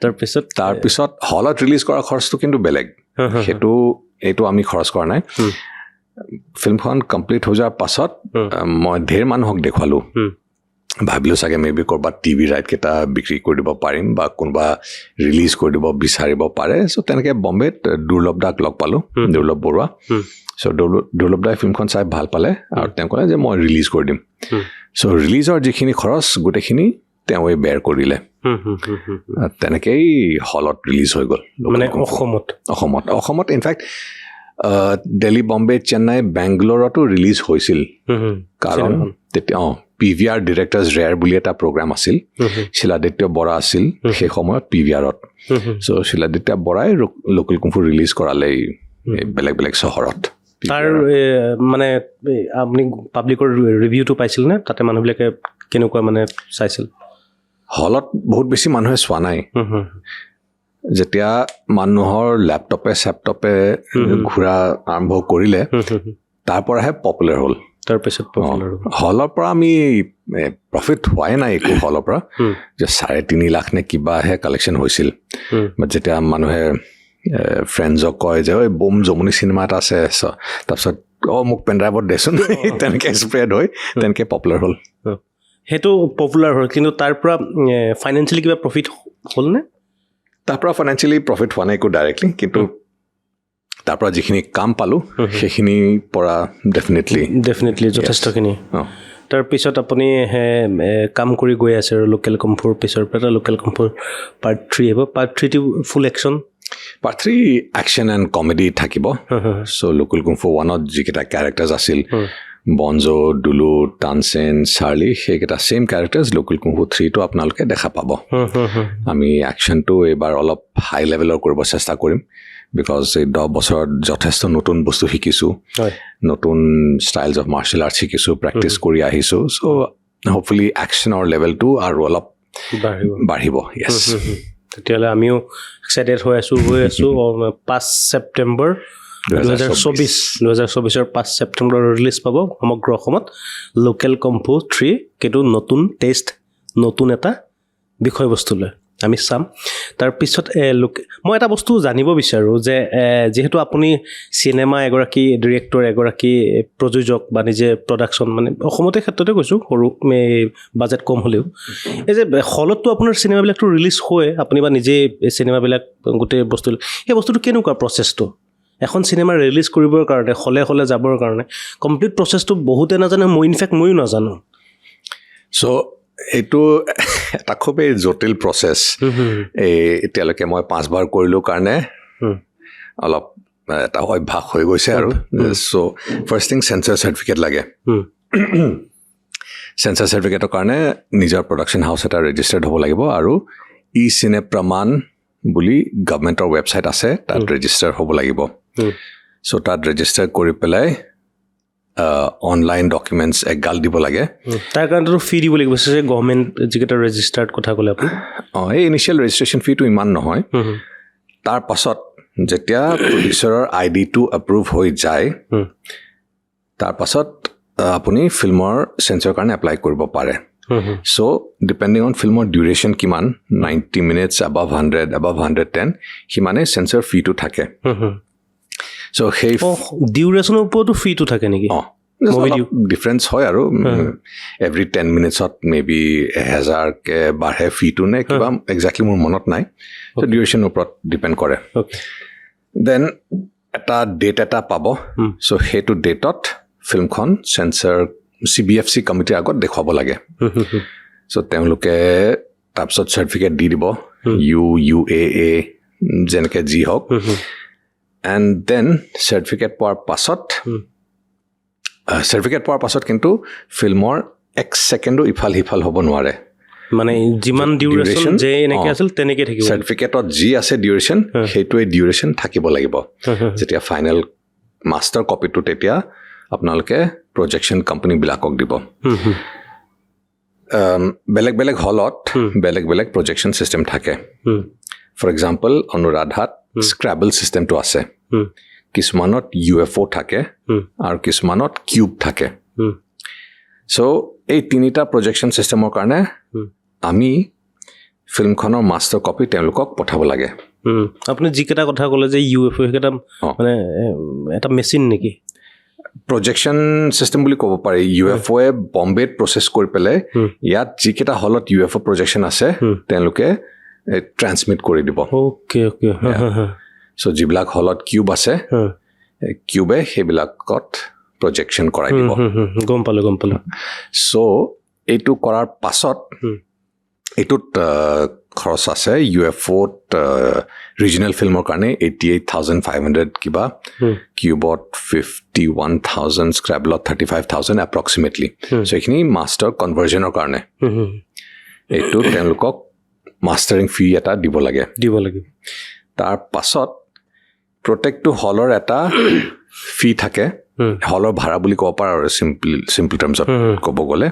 তাৰপিছত হলত ৰিলিজ কৰা খৰচটো কিন্তু বেলেগ এইটো আমি খৰচ কৰা নাই ফিল্মখন কমপ্লিট হৈ যোৱাৰ পাছত মই ঢেৰ মানুহক দেখুৱালোঁ ভাবিলোঁ চাগে মেবি ক'ৰবাত TV ৰাইট কেইটা বিক্ৰী কৰি দিব পাৰিম বা কোনোবা ৰিলিজ কৰি দিব বিচাৰিব পাৰে চ' তেনেকৈ বম্বেত দুৰ্লভ দাক লগ পালোঁ দুৰ্লভ বৰুৱা চ' দুৰ্লভ দাই ফিল্মখন চাই ভাল পালে আৰু তেওঁ ক'লে যে মই ৰিলিজ কৰি দিম চ' ৰিলিজৰ যিখিনি খৰচ গোটেইখিনি তেওঁৱে বেৰ কৰিলে তেনেকেই হলত ৰিলিজ হৈ গ'ল মানে অসমত ইনফেক্ট দিল্লী বম্বে চেন্নাই বেংগলোৰতো ৰিলিজ হৈছিল কাৰণ তেতিয়া PVR ডিৰেক্টৰ্ছ ৰেয়াৰ বুলি এটা প্ৰগ্ৰাম আছিল শিলাদিত্য বৰা আছিল সেই সময়ত PVRত চ' শিলাদিত্য বৰাই লোকেল কুংফু ৰিলিজ কৰালে বেলেগ বেলেগ চহৰত তাৰ মানে আপুনি পাব্লিকৰ ৰিভিউটো পাইছিল নে তাতে মানুহবিলাকে কেনেকুৱা মানে চাইছিল হলত বহুত বেছি মানুহে চোৱা নাই যেতিয়া মানুহৰ লেপটপে ঘূৰা আৰম্ভ কৰিলে তাৰ পৰাহে পপুলাৰ হ'ল তাৰপিছত হলৰ পৰা আমি প্ৰফিট হোৱাই নাই একো হলৰ পৰা যে 3.5 লাখ নে কিবাহে কালেকশ্যন হৈছিল যেতিয়া মানুহে ফ্ৰেণ্ডছক কয় যে ঐ বোম জমনি চিনেমা এটা আছে তাৰপিছত মোক পেনড্ৰাইভত দেচোন তেনেকৈ স্প্ৰেড হৈ তেনেকৈ পপুলাৰ হ'ল সেইটো পপুলাৰ হ'ল কিন্তু তাৰ পৰা ফাইনেন্সিয়েলি কিবা প্ৰফিট হ'লনে তাৰ পৰা ফাইনেন্সিয়েলি প্ৰফিট হোৱা নাই একো ডাইৰেক্টলি কিন্তু তাৰ পৰা যিখিনি কাম পালোঁ সেইখিনিৰ পৰা ডেফিনেটলি যথেষ্টখিনি তাৰপিছত আপুনি কাম কৰি গৈ আছে আৰু লোকেল কুংফুৰ পিছৰ পৰা লোকেল কুংফুৰ পাৰ্ট 3 হ'ব পাৰ্ট 3টো full action part 3 action and comedy থাকিব চ' লোকেল কুংফু 1ত যিকেইটা কেৰেক্টাৰ্ছ আছিল বনজো ডুলু টানচেন চাৰ্লি সেইকেইটা ছেইম কেৰেক্টাৰ্ছ লোকেল কুংফু 3টো আপোনালোকে দেখা পাব আমি একশ্যনটো এইবাৰ অলপ হাই লেভেলৰ কৰিব চেষ্টা কৰিম বিকজ এই 10 বছৰত যথেষ্ট নতুন বস্তু শিকিছোঁ নতুন ষ্টাইলছ অফ মাৰ্চেল আৰ্টছ শিকিছোঁ প্ৰেক্টিছ কৰি আহিছোঁ চ' হোপফুলি একশ্যনৰ লেভেলটো আৰু অলপ বাঢ়িব য়েছ তেতিয়াহ'লে আমিও এক্সাইটেড হৈ আছোঁ 5 ছেপ্টেম্বৰ 2024 5 ছেপ্টেম্বৰ ৰিলিজ পাব সমগ্ৰ অসমত লোকেল কুংফু 3 কিন্তু নতুন টেষ্ট নতুন এটা বিষয়বস্তু লৈ আমি চাম তাৰপিছত মই এটা বস্তু জানিব বিচাৰোঁ যে যিহেতু আপুনি চিনেমা এগৰাকী ডিৰেক্টৰ এগৰাকী প্ৰযোজক বা নিজে প্ৰডাকশ্যন মানে অসমতে ক্ষেত্ৰতে কৈছোঁ সৰু বাজেট কম হ'লেও এই যে হলততো আপোনাৰ চিনেমাবিলাকতো ৰিলিজ হয় আপুনি বা নিজে চিনেমাবিলাক গোটেই বস্তু সেই বস্তুটো কেনেকুৱা প্ৰচেছটো এখন চিনেমা ৰিলিজ কৰিবৰ কাৰণে হলে যাবৰ কাৰণে কমপ্লিট প্ৰচেছটো বহুতে নাজানে ময়ো নাজানো চ' এইটো এটা খুবেই জটিল প্ৰচেছ এতিয়ালৈকে মই 5 বাৰ কৰিলোঁ কাৰণে অলপ এটা অভ্যাস হৈ গৈছে আৰু চ' ফাৰ্ষ্ট থিং চেঞ্চাৰ চাৰ্টিফিকেট লাগে চেঞ্চাৰ চাৰ্টিফিকেটৰ কাৰণে নিজৰ প্ৰডাকশ্যন হাউচ এটা ৰেজিষ্টাৰ্ড হ'ব লাগিব আৰু ই চিনে প্ৰমাণ বুলি গভৰ্ণমেণ্টৰ ৱেবছাইট আছে তাত ৰেজিষ্টাৰ হ'ব লাগিব চ' তাত ৰেজিষ্টাৰ কৰি পেলাই অনলাইন ডকুমেণ্টছ এগাল দিব লাগে তাৰ কাৰণেতো ফি দিব লাগিব যে গভৰ্ণমেণ্ট যিকেইটা ৰেজিষ্টাৰ্ড কথা ক'লে আপুনি এই ইনিচিয়েল ৰেজিষ্ট্ৰেশ্যন ফিটো ইমান নহয় তাৰ পাছত যেতিয়া প্ৰডিউচাৰৰ আইডিটো এপ্ৰুভ হৈ যায় তাৰ পাছত আপুনি ফিল্মৰ চেঞ্চৰ কাৰণে এপ্লাই কৰিব পাৰে চ' ডিপেণ্ডিং অন ফিল্মৰ ডিউৰেশ্যন কিমান 90 মিনিটছ above 100 above 110 সিমানে চেঞ্চৰ ফিটো থাকে চ' সেই ডিউৰেশ্যনৰ ওপৰতো ফিটো থাকে নেকি ডিফাৰেঞ্চ হয় আৰু এভৰি 10 মিনিটছত মেবি 1000কে বাঢ়ে ফিটো নে কিবা একজেক্টলি মোৰ মনত নাই চ' ডিউৰেশ্যনৰ ওপৰত ডিপেণ্ড কৰে দেন এটা ডেট এটা পাব চ' সেইটো ডেটত ফিল্মখন চেঞ্চৰ CBFC কমিটিৰ আগত দেখুৱাব লাগে চ' তেওঁলোকে তাৰপিছত চাৰ্টিফিকেট দি দিব UAA যেনেকৈ যি হওক এণ্ড দেন চাৰ্টিফিকেট পোৱাৰ পাছত কিন্তু ফিল্মৰ 1 ছেকেণ্ডো ইফাল সিফাল হ'ব নোৱাৰে মানে যিমান ডিউৰেশ্যন যে এনেকৈ আছিল তেনেকৈ থাকিব চাৰ্টিফিকেটত যি আছে ডিউৰেশ্যন সেইটোৱে ডিউৰেশ্যন থাকিব লাগিব যেতিয়া ফাইনেল মাষ্টাৰ কপিটো তেতিয়া আপোনালোকে প্ৰজেকশ্যন কোম্পানীবিলাকক দিব বেলেগ বেলেগ হলত বেলেগ বেলেগ প্ৰজেকশ্যন ছিষ্টেম থাকে ফৰ এক্সাম্পল অনুৰাধাত স্ক্ৰাবল ছিষ্টেমটো আছে কিছুমানত UFO থাকে আৰু কিছুমানত কিউব থাকে চ' এই তিনিটা প্ৰজেকশ্যন ছিষ্টেমৰ কাৰণে আমি ফিল্মখনৰ মাষ্টাৰ কপি তেওঁলোকক পঠাব লাগে আপুনি যিকেইটা কথা ক'লে যে UFO সেইকেইটা মানে এটা মেচিন নেকি প্ৰজেকশ্যন ছিষ্টেম বুলি ক'ব পাৰি UFOয়ে বম্বেত প্ৰচেছ কৰি পেলাই ইয়াত যিকেইটা হলত UFO প্ৰজেকশ্যন আছে তেওঁলোকে ট্ৰান্সমিট কৰি দিব চ' যিবিলাক হলত কিউব আছে কিউবে সেইবিলাকত প্ৰজেকশ্যন কৰাই দিব গম পালোঁ চ' এইটো কৰাৰ পাছত এইটোত খৰচ আছে UFOত ৰিজনেল ফিল্মৰ কাৰণে 88,500 কিবা কিউবত 51,000 স্ক্ৰেবলত 35,000 এপ্ৰক্সিমেটলি চ' এইখিনি মাষ্টাৰ কনভাৰ্জনৰ কাৰণে এইটো তেওঁলোকক মাষ্টাৰিং ফি এটা দিব লাগে তাৰ পাছত প্ৰত্যেকটো হলৰ এটা ফি থাকে হলৰ ভাড়া বুলি ক'ব পাৰা আৰু চিম্পল টাৰ্মছত ক'ব গ'লে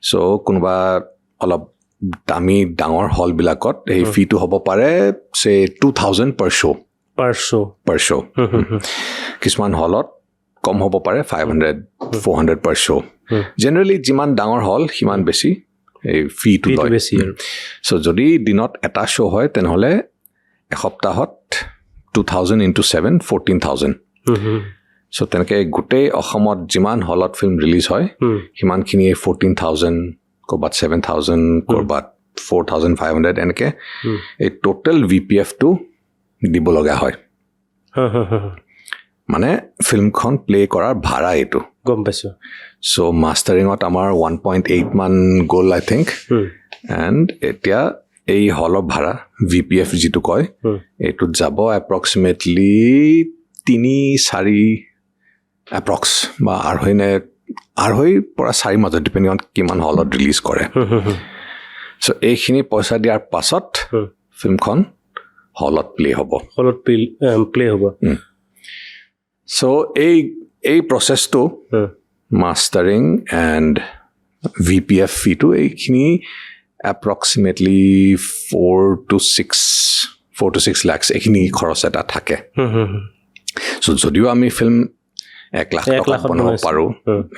চ' কোনোবা অলপ দামী ডাঙৰ হলবিলাকত সেই ফিটো হ'ব পাৰে চে 2,000 পাৰ শ্ব' কিছুমান হলত কম হ'ব পাৰে 500-400 পাৰ শ্ব' জেনেৰেলি যিমান ডাঙৰ হল সিমান বেছি এই ফিটো লয় চ' যদি দিনত এটা শ্ব' হয় তেনেহ'লে এসপ্তাহত 2,000 into 7 14,000 চ' তেনেকৈ গোটেই অসমত যিমান হলত ফিল্ম ৰিলিজ হয় সিমানখিনিয়ে 14,000 ক'ৰবাত 7,000 ক'ৰবাত 4,500 এনেকৈ এই টোটেল VPFটো দিব লগা হয় মানে ফিল্মখন প্লে কৰাৰ ভাড়া এইটো গম পাইছোঁ চ' মাষ্টাৰিঙত আমাৰ 1.8 মান গ'ল আই থিংক এণ্ড এতিয়া এই হলৰ ভাড়া VPF যিটো কয় এইটোত যাব এপ্ৰক্সিমেটলি 3-4 এপ্ৰক্স বা আঢ়ৈ পৰা 4 মাজত ডিপেণ্ডিং অন কিমান হলত ৰিলিজ কৰে চ' এইখিনি পইচা দিয়াৰ পাছত ফিল্মখন হলত প্লে হ'ব চ' এই প্ৰচেছটো মাষ্টাৰিং এণ্ড VPF ফিটো এইখিনি এপ্ৰক্সিমেটলি 4 to 6 lakhs এইখিনি খৰচ এটা থাকে চ' যদিও আমি ফিল্ম 1 লাখ টকাত বনাব পাৰোঁ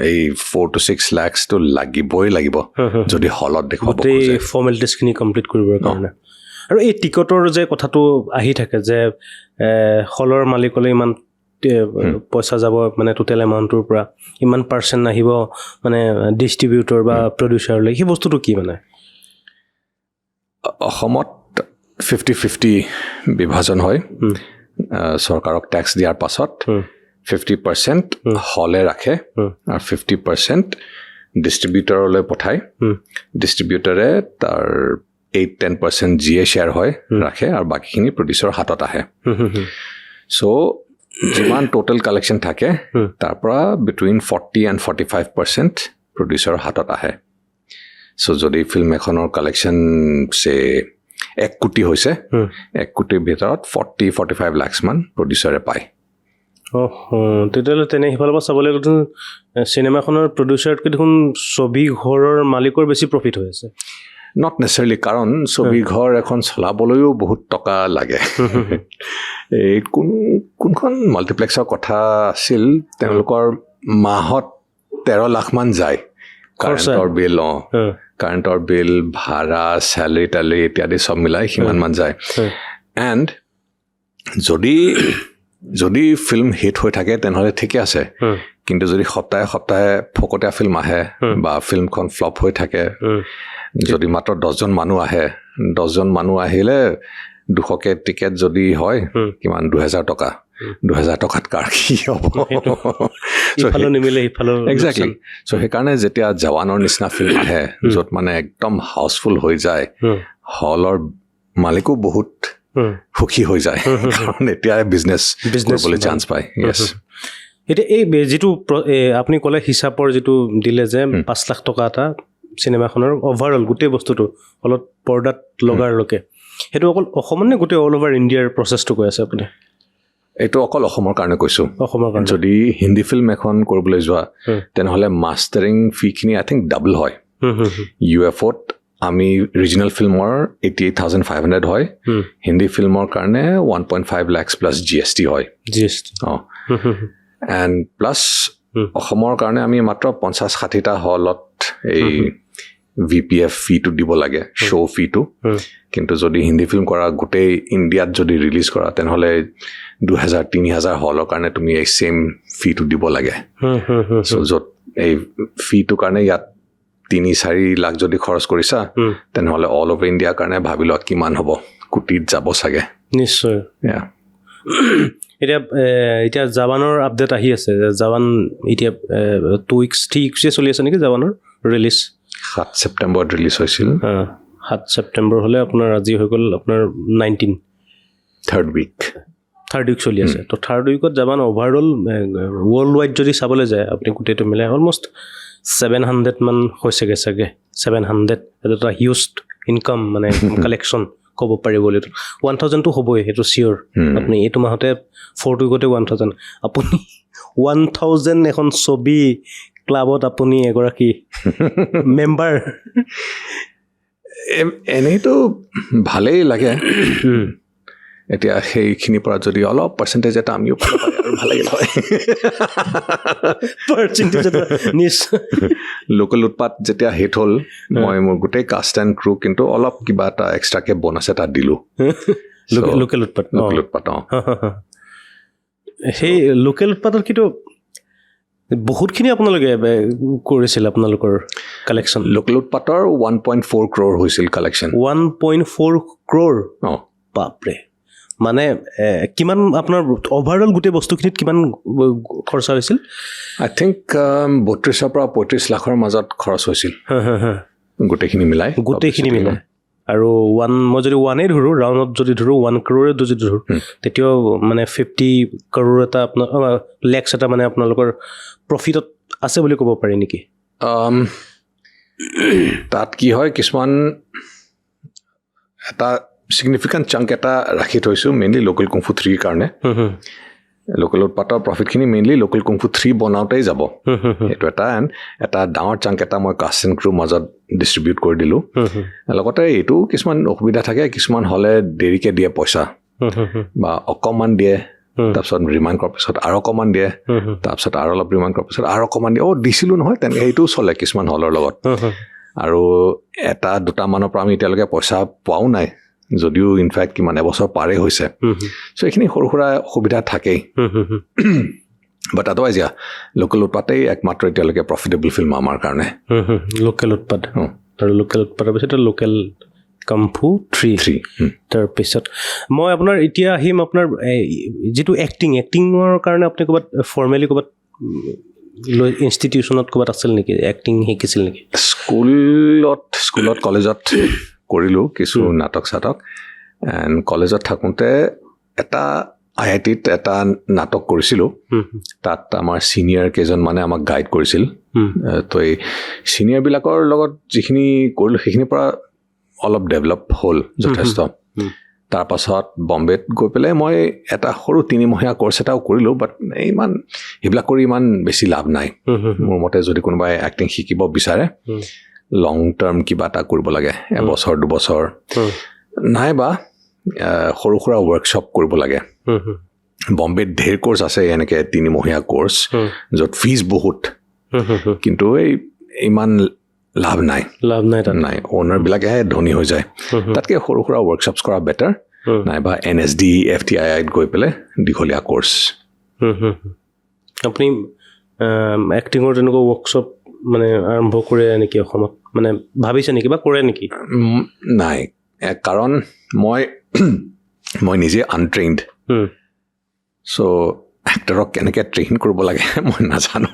এই 4 to 6 lakhsটো লাগিবই লাগিব যদি হলত দেখুৱাব খোজে ফৰ্মেলিটিজখিনি কমপ্লিট কৰিবৰ কাৰণে আৰু এই টিকটৰ যে কথাটো আহি থাকে যে হলৰ মালিকলৈ ইমান পইচা যাব মানে টোটেল এমাউণ্টটোৰ পৰা ইমান পাৰ্চেণ্ট আহিব মানে ডিষ্ট্ৰিবিউটৰ বা প্ৰডিউচাৰলৈ সেই বস্তুটো কি মানে অসমত 50-50 বিভাজন হয় চৰকাৰক টেক্স দিয়াৰ পাছত 50% হলে ৰাখে আৰু 50% ডিষ্ট্ৰিবিউটৰলৈ পঠায় ডিষ্ট্ৰিবিউটৰে তাৰ 8-10% যিয়ে শ্বেয়াৰ হয় ৰাখে আৰু বাকীখিনি প্ৰডিউচাৰৰ হাতত আহে চ' যিমান টোটেল কালেকশ্যন থাকে তাৰ পৰা বিটুইন 40 and 45% প্ৰডিউচাৰৰ হাতত আহে চ' যদি ফিল্ম এখনৰ কালেকশ্যন চে 1 কোটি হৈছে 1 কোটিৰ ভিতৰত 40-45 লাখ মান প্ৰডিউচাৰে পায় তেতিয়াহ'লে তেনে সিফালৰ পৰা চাবলৈ গ'লে চিনেমাখনৰ প্ৰডিউচাৰতকৈ দেখোন ছবি ঘৰৰ মালিকৰ বেছি প্ৰফিট হৈ আছে নট নেচাৰেলি কাৰণ ছবি ঘৰ এখন চলাবলৈও বহুত টকা লাগে এই কোনখন মাল্টিপ্লেক্সৰ কথা আছিল তেওঁলোকৰ মাহত 13 লাখ মান যায় কাৰেণ্টৰ বিল ভাড়া চেলাৰী ইত্যাদি সব মিলাই সিমান মান যায় এণ্ড যদি ফিল্ম হিট হৈ থাকে তেনেহ'লে ঠিকে আছে কিন্তু যদি সপ্তাহে ফকতীয়া ফিল্ম আহে বা ফিল্মখন ফ্লপ হৈ থাকে যদি মাত্ৰ 10জন মানুহ আহে 10জন মানুহ আহিলে 200কে টিকেট যদি হয় কিমান 2000 টকা 2000 টকাত কাৰ কি হ'ব ইফালে নিমিলে ইফালে এক্স্যাক্টলি সো সেইকাৰণে যেতিয়া জৱানৰ নিচিনা ফিল্ম আহে য'ত মানে একদম হাউচফুল হৈ যায় হলৰ মালিকো বহুত সুখী হৈ যায় কাৰণ এতিয়া বিজনেছ কৰিবলৈ চান্স পায় য়েছ এতিয়া এই যিটো আপুনি ক'লে হিচাপৰ যিটো দিলে যে 5 লাখ টকা এটা চিনেমাখনৰ ওভাৰঅল গোটেই বস্তুটো অলপ পৰ্দাত লগাৰ লকে সেইটো অকল অসমৰ নে গোটেই অল ওভাৰ ইণ্ডিয়াৰ প্ৰচেছটো কৈ আছে আপুনি এইটো অকল অসমৰ কাৰণে কৈছোঁ অসমৰ কাৰণে যদি হিন্দী ফিল্ম এখন কৰিবলৈ যোৱা তেনেহ'লে মাষ্টাৰিং ফিখিনি আই থিংক ডাবল হয় UFOত আমি ৰিজনেল ফিল্মৰ 88,500 হয় হিন্দী ফিল্মৰ কাৰণে 1.5 লাখ প্লাছ GST হয় এণ্ড প্লাছ অসমৰ কাৰণে আমি মাত্ৰ 50-60টা হলত এই VPF ফিটো দিব লাগে শ্ব' ফিটো কিন্তু যদি হিন্দী ফিল্ম কৰা গোটেই ইণ্ডিয়াত যদি ৰিলিজ কৰা তেনেহ'লে 2,000-3,000 হলৰ কাৰণে তুমি এই চেম ফিটো দিব লাগে চ' য'ত এই ফিটোৰ কাৰণে ইয়াত 3-4 লাখ যদি খৰচ কৰিছা তেনেহ'লে অল অভাৰ ইণ্ডিয়াৰ কাৰণে ভাবি লোৱা কিমান হ'ব কোটিত যাব চাগে নিশ্চয় এতিয়া জাৱানৰ আপডেট আহি আছে জাৱান এতিয়া 2 উইকছ 3 উইকছে চলি আছে নেকি জাৱানৰ ৰিলিজ 7 ছেপ্টেম্বৰত ৰিলিজ হৈছিল 7 ছেপ্টেম্বৰ হ'লে আপোনাৰ আজি হৈ গ'ল আপোনাৰ 19 থাৰ্ড উইক চলি আছে তো থাৰ্ড উইকত জাৱান অভাৰঅল ৱৰ্ল্ড ৱাইড যদি চাবলৈ যায় আপুনি গোটেইটো মিলাই অলমষ্ট 700 মান হৈছেগৈ চাগে 700 এটা হিউজ ইনকাম মানে কালেকশ্যন ক'ব পাৰি বুলি 1000 টো হ'বই সেইটো চিয়'ৰ আপুনি এইটো মাহতে 4th উইকতে 1000 আপুনি 1000 এখন ছবি ক্লাবত আপুনি এগৰাকী মেম্বাৰ এনেইতো ভালেই লাগে এতিয়া সেইখিনিৰ পৰা যদি অলপ পাৰ্চেণ্টেজ এটা আমিও পাব পাৰি আৰু ভাল লাগিল হয় লোকেল উৎপাত যেতিয়া হিট হ'ল মই মোৰ গোটেই কাষ্ট এণ্ড ক্ৰু কিন্তু অলপ কিবা এটা এক্সট্ৰাকে বোনাছ এটা দিলোঁ লোকেল উৎপাত সেই সেই লোকেল উৎপাদত কিন্তু বহুতখিনি আপোনালোকে কৰিছিল আপোনালোকৰ কালেকশ্যন লোকেল উৎপাতৰ 1.4 crore হৈছিল কালেকশ্যন 1.4 crore বাপৰে মানে কিমান আপোনাৰ ওভাৰঅল গোটেই বস্তুখিনিত কিমান খৰচা হৈছিল আই থিংক 32 পৰা 35 লাখৰ মাজত খৰচ হৈছিল গোটেইখিনি মিলাই আৰু মই যদি 1 ধৰোঁ ৰাউণ্ডত যদি ধৰোঁ 1 crore যদি ধৰোঁ তেতিয়াও মানে 50 crore এটা আপোনাৰ লেক্স এটা মানে আপোনালোকৰ প্ৰফিটত আছে বুলি ক'ব পাৰি নেকি তাত কি হয় কিছুমান এটা significant chunk এটা ৰাখি থৈছোঁ মেইনলি লোকেল কুংফু 3 কাৰণে লোকেল উৎপাতৰ প্ৰফিটখিনি মেইনলি লোকেল কুংফু 3 বনাওঁতেই যাব এইটো এটা ডাঙৰ চাংক এটা মই কাষ্ট এণ্ড ক্ৰু মাজত ডিষ্ট্ৰিবিউট কৰি দিলোঁ লগতে এইটো কিছুমান অসুবিধা থাকে কিছুমান হ'লে দেৰিকৈ দিয়ে পইচা বা অকণমান দিয়ে তাৰপিছত ৰিমাইণ্ড কৰাৰ পিছত আৰু অকণমান দিয়ে তাৰপিছত আৰু অলপ ৰিমাইণ্ড কৰাৰ পিছত আৰু অকণমান দিয়ে দিছিলোঁ নহয় তেনেকৈ সেইটোও চলে কিছুমান হলৰ লগত আৰু 1-2 পৰা আমি এতিয়ালৈকে পইচা পোৱাও নাই যদিও ইনফেক্ট কিমান এবছৰ পাৰে হৈছে চ' এইখিনি সৰু সুৰা অসুবিধা থাকেই বাট আদাৰৱাইজ লোকেল উৎপাতেই একমাত্ৰ এতিয়ালৈকে প্ৰফিটেবল ফিল্ম আমাৰ কাৰণে লোকেল উৎপাদ আৰু লোকেল উৎপাদৰ পিছত লোকেল কুংফু 3 তাৰপিছত মই আপোনাৰ এতিয়া আহিম আপোনাৰ যিটো এক্টিঙৰ কাৰণে আপুনি ক'ৰবাত ফৰ্মেলি ক'ৰবাত ইনষ্টিটিউশ্যনত ক'ৰবাত আছিল নেকি এক্টিং শিকিছিল নেকি স্কুলত কলেজত কৰিলোঁ কিছু নাটক এণ্ড কলেজত থাকোঁতে এটা IITত এটা নাটক কৰিছিলোঁ তাত আমাৰ ছিনিয়ৰ কেইজনমানে আমাক গাইড কৰিছিল তো এই ছিনিয়ৰবিলাকৰ লগত যিখিনি কৰিলোঁ সেইখিনিৰ পৰা অলপ ডেভেলপ হ'ল যথেষ্ট তাৰ পাছত বম্বেত গৈ পেলাই মই এটা সৰু 3 মহীয়া কোৰ্স এটাও কৰিলোঁ বাট ইমান এইবিলাক কৰি ইমান বেছি লাভ নাই মোৰ মতে যদি কোনোবাই এক্টিং শিকিব বিচাৰে লং টাৰ্ম কিবা এটা কৰিব লাগে এবছৰ 2 বছৰ নাইবা সৰু সুৰা ৱৰ্কশ্বপ কৰিব লাগে বম্বেত ঢেৰ কোৰ্স আছে এনেকৈ 3 মহীয়া কোৰ্স য'ত ফিজ বহুত কিন্তু ইমান লাভ নাই নাই অ'নাৰবিলাকেহে ধনী হৈ যায় তাতকৈ সৰু সুৰা ৱৰ্কশ্বপছ কৰা বেটাৰ নাইবা NSD FTIIত গৈ পেলাই দীঘলীয়া কোৰ্স আপুনি এক্টিঙৰ তেনেকুৱা ৱৰ্কশ্বপ মানে আৰম্ভ কৰে নেকি অসমত মানে ভাবিছে নেকি বা কৰে নেকি নাই কাৰণ মই নিজে আনট্ৰেইনড চ' এক্টৰক কেনেকৈ ট্ৰেইন কৰিব লাগে মই নাজানো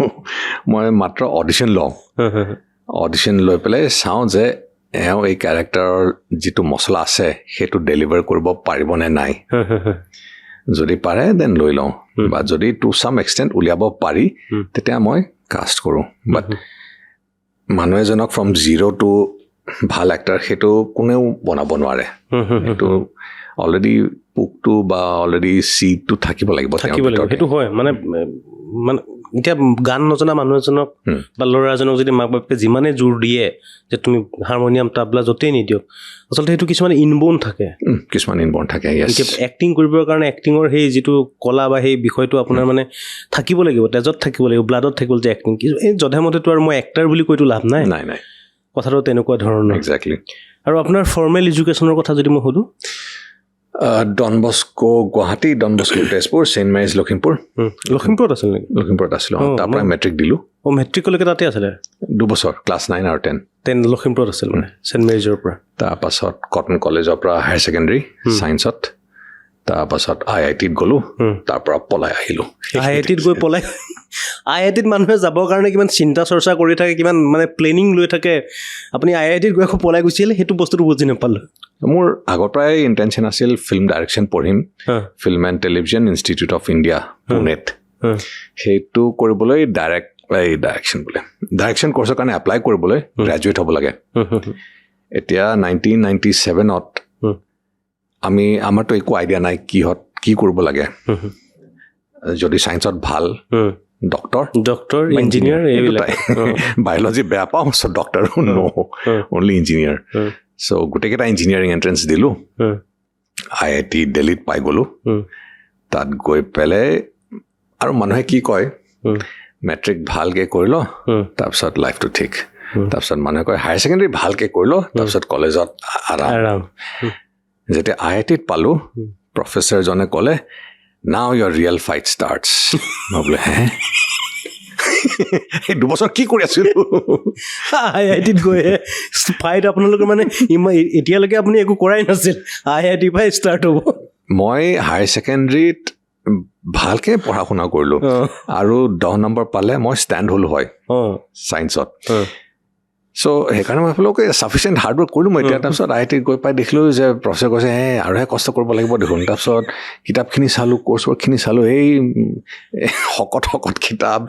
মই মাত্ৰ অডিশ্যন লওঁ অডিশ্যন লৈ পেলাই চাওঁ যে এওঁ এই কেৰেক্টাৰৰ যিটো মছলা আছে সেইটো ডেলিভাৰ কৰিব পাৰিবনে নাই যদি পাৰে দেন লৈ লওঁ বা যদি টু চাম এক্সটেণ্ট উলিয়াব পাৰি তেতিয়া মই কাষ্ট কৰোঁ বাট মানুহ এজনক ফ্ৰম 0 টু ভাল এক্টাৰ সেইটো কোনেও বনাব নোৱাৰে সেইটো অলৰেডি পোকটো বা অলৰেডি চিডটো থাকিব লাগিব সেইটো হয় মানে এতিয়া গান নজনা মানুহ এজনক বা ল'ৰা এজনক যদি মাক বাপেকে যিমানে জোৰ দিয়ে যে তুমি হাৰমনিয়াম তাবলা য'তেই নিদিয়ক আচলতে সেইটো কিছুমান ইনবৰ্ন থাকে এক্টিং কৰিবৰ কাৰণে এক্টিঙৰ সেই যিটো কলা বা সেই বিষয়টো আপোনাৰ মানে থাকিব লাগিব তেজত থাকিব লাগিব ব্লাডত থাকিব যে এক্টিং এই যধেমতেতো আৰু মই এক্টাৰ বুলি কৈতো লাভ নাই নাই কথাটো তেনেকুৱা ধৰণৰ এক্সেক্টলি আৰু আপোনাৰ ফৰ্মেল এডুকেশ্যনৰ কথা যদি মই সোধোঁ Don Bosco Guwahati Don Bosco Tezpur Saint Mary's লখিমপুৰত আছিল নেকি লখিমপুৰত আছিলোঁ তাৰ পৰা মেট্ৰিক দিলোঁ মেট্ৰিকলৈকে তাতে আছিলে 2 বছৰ ক্লাছ 9 আৰু 10 লখিমপুৰত আছিল মানে ছেইণ্ট মেৰিজৰ পৰা তাৰপাছত কটন কলেজৰ পৰা হায়াৰ ছেকেণ্ডেৰী ছায়েন্সত তাৰপাছত IITত গ'লোঁ তাৰ পৰা পলাই আহিলোঁ IITত গৈ পলাই IITত মানুহে যাবৰ কাৰণে কিমান চিন্তা চৰ্চা কৰি থাকে কিমান মানে প্লেনিং লৈ থাকে আপুনি IITত গৈ আকৌ পলাই গৈছিল সেইটো বস্তুটো বুজি নাপালোঁ মোৰ আগৰ পৰাই ইণ্টেনশ্যন আছিল ফিল্ম ডাইৰেকশ্যন পঢ়িম film and television institute of India পুনেত সেইটো কৰিবলৈ ডাইৰেকশ্যন বোলে ডাইৰেকশ্যন কোৰ্চৰ কাৰণে এপ্লাই কৰিবলৈ গ্ৰেজুৱেট হ'ব লাগে এতিয়া 1997ত আমাৰতো একো আইডিয়া নাই কি কৰিব লাগে যদি ছায়েন্সত ভাল ডক্টৰ ইঞ্জিনিয়াৰ এইবিলাক বায়'লজি বেয়া পাওঁ চ' ডক্টৰো অনলি ইঞ্জিনিয়াৰ চ' গোটেইকেইটা ইঞ্জিনিয়াৰিং এণ্ট্ৰেঞ্চ দিলোঁ IIT দিল্লীত পাই গ'লোঁ তাত গৈ পেলাই আৰু মানুহে কি কয় মেট্ৰিক ভালকৈ কৰি ল তাৰপিছত লাইফটো ঠিক তাৰপিছত মানুহে কয় হায়াৰ ছেকেণ্ডেৰী ভালকৈ কৰি ল তাৰপিছত কলেজত আৰাম যেতিয়া IITত পালোঁ প্ৰফেচাৰজনে ক'লে নাও ইয়ৰ ৰিয়েল ফাইট ষ্টাৰ্টছ মই বোলে এই 2 বছৰ কি কৰি আছিলোঁ IITত গৈ ফাইট আপোনালোকৰ মানে এতিয়ালৈকে আপুনি একো কৰাই নাছিল IIT পৰাই ষ্টাৰ্ট হ'ব মই হায়াৰ ছেকেণ্ডেৰীত ভালকৈ পঢ়া শুনা কৰিলোঁ আৰু 10 নম্বৰ পালে মই ষ্টেণ্ড হ'লোঁ হয় ছায়েন্সত চ' সেইকাৰণে মই ভাবিলোঁ ছাফিচিয়েণ্ট হাৰ্ড ৱৰ্ক কৰিলোঁ মই এতিয়া তাৰপিছত IITত গৈ পাই দেখিলোঁ যে প্ৰফেচাৰ কৈছে আৰুহে কষ্ট কৰিব লাগিব দেখোন তাৰপিছত কিতাপখিনি চালোঁ কোৰ্চ ৱৰ্কখিনি চালোঁ এই শকত কিতাপ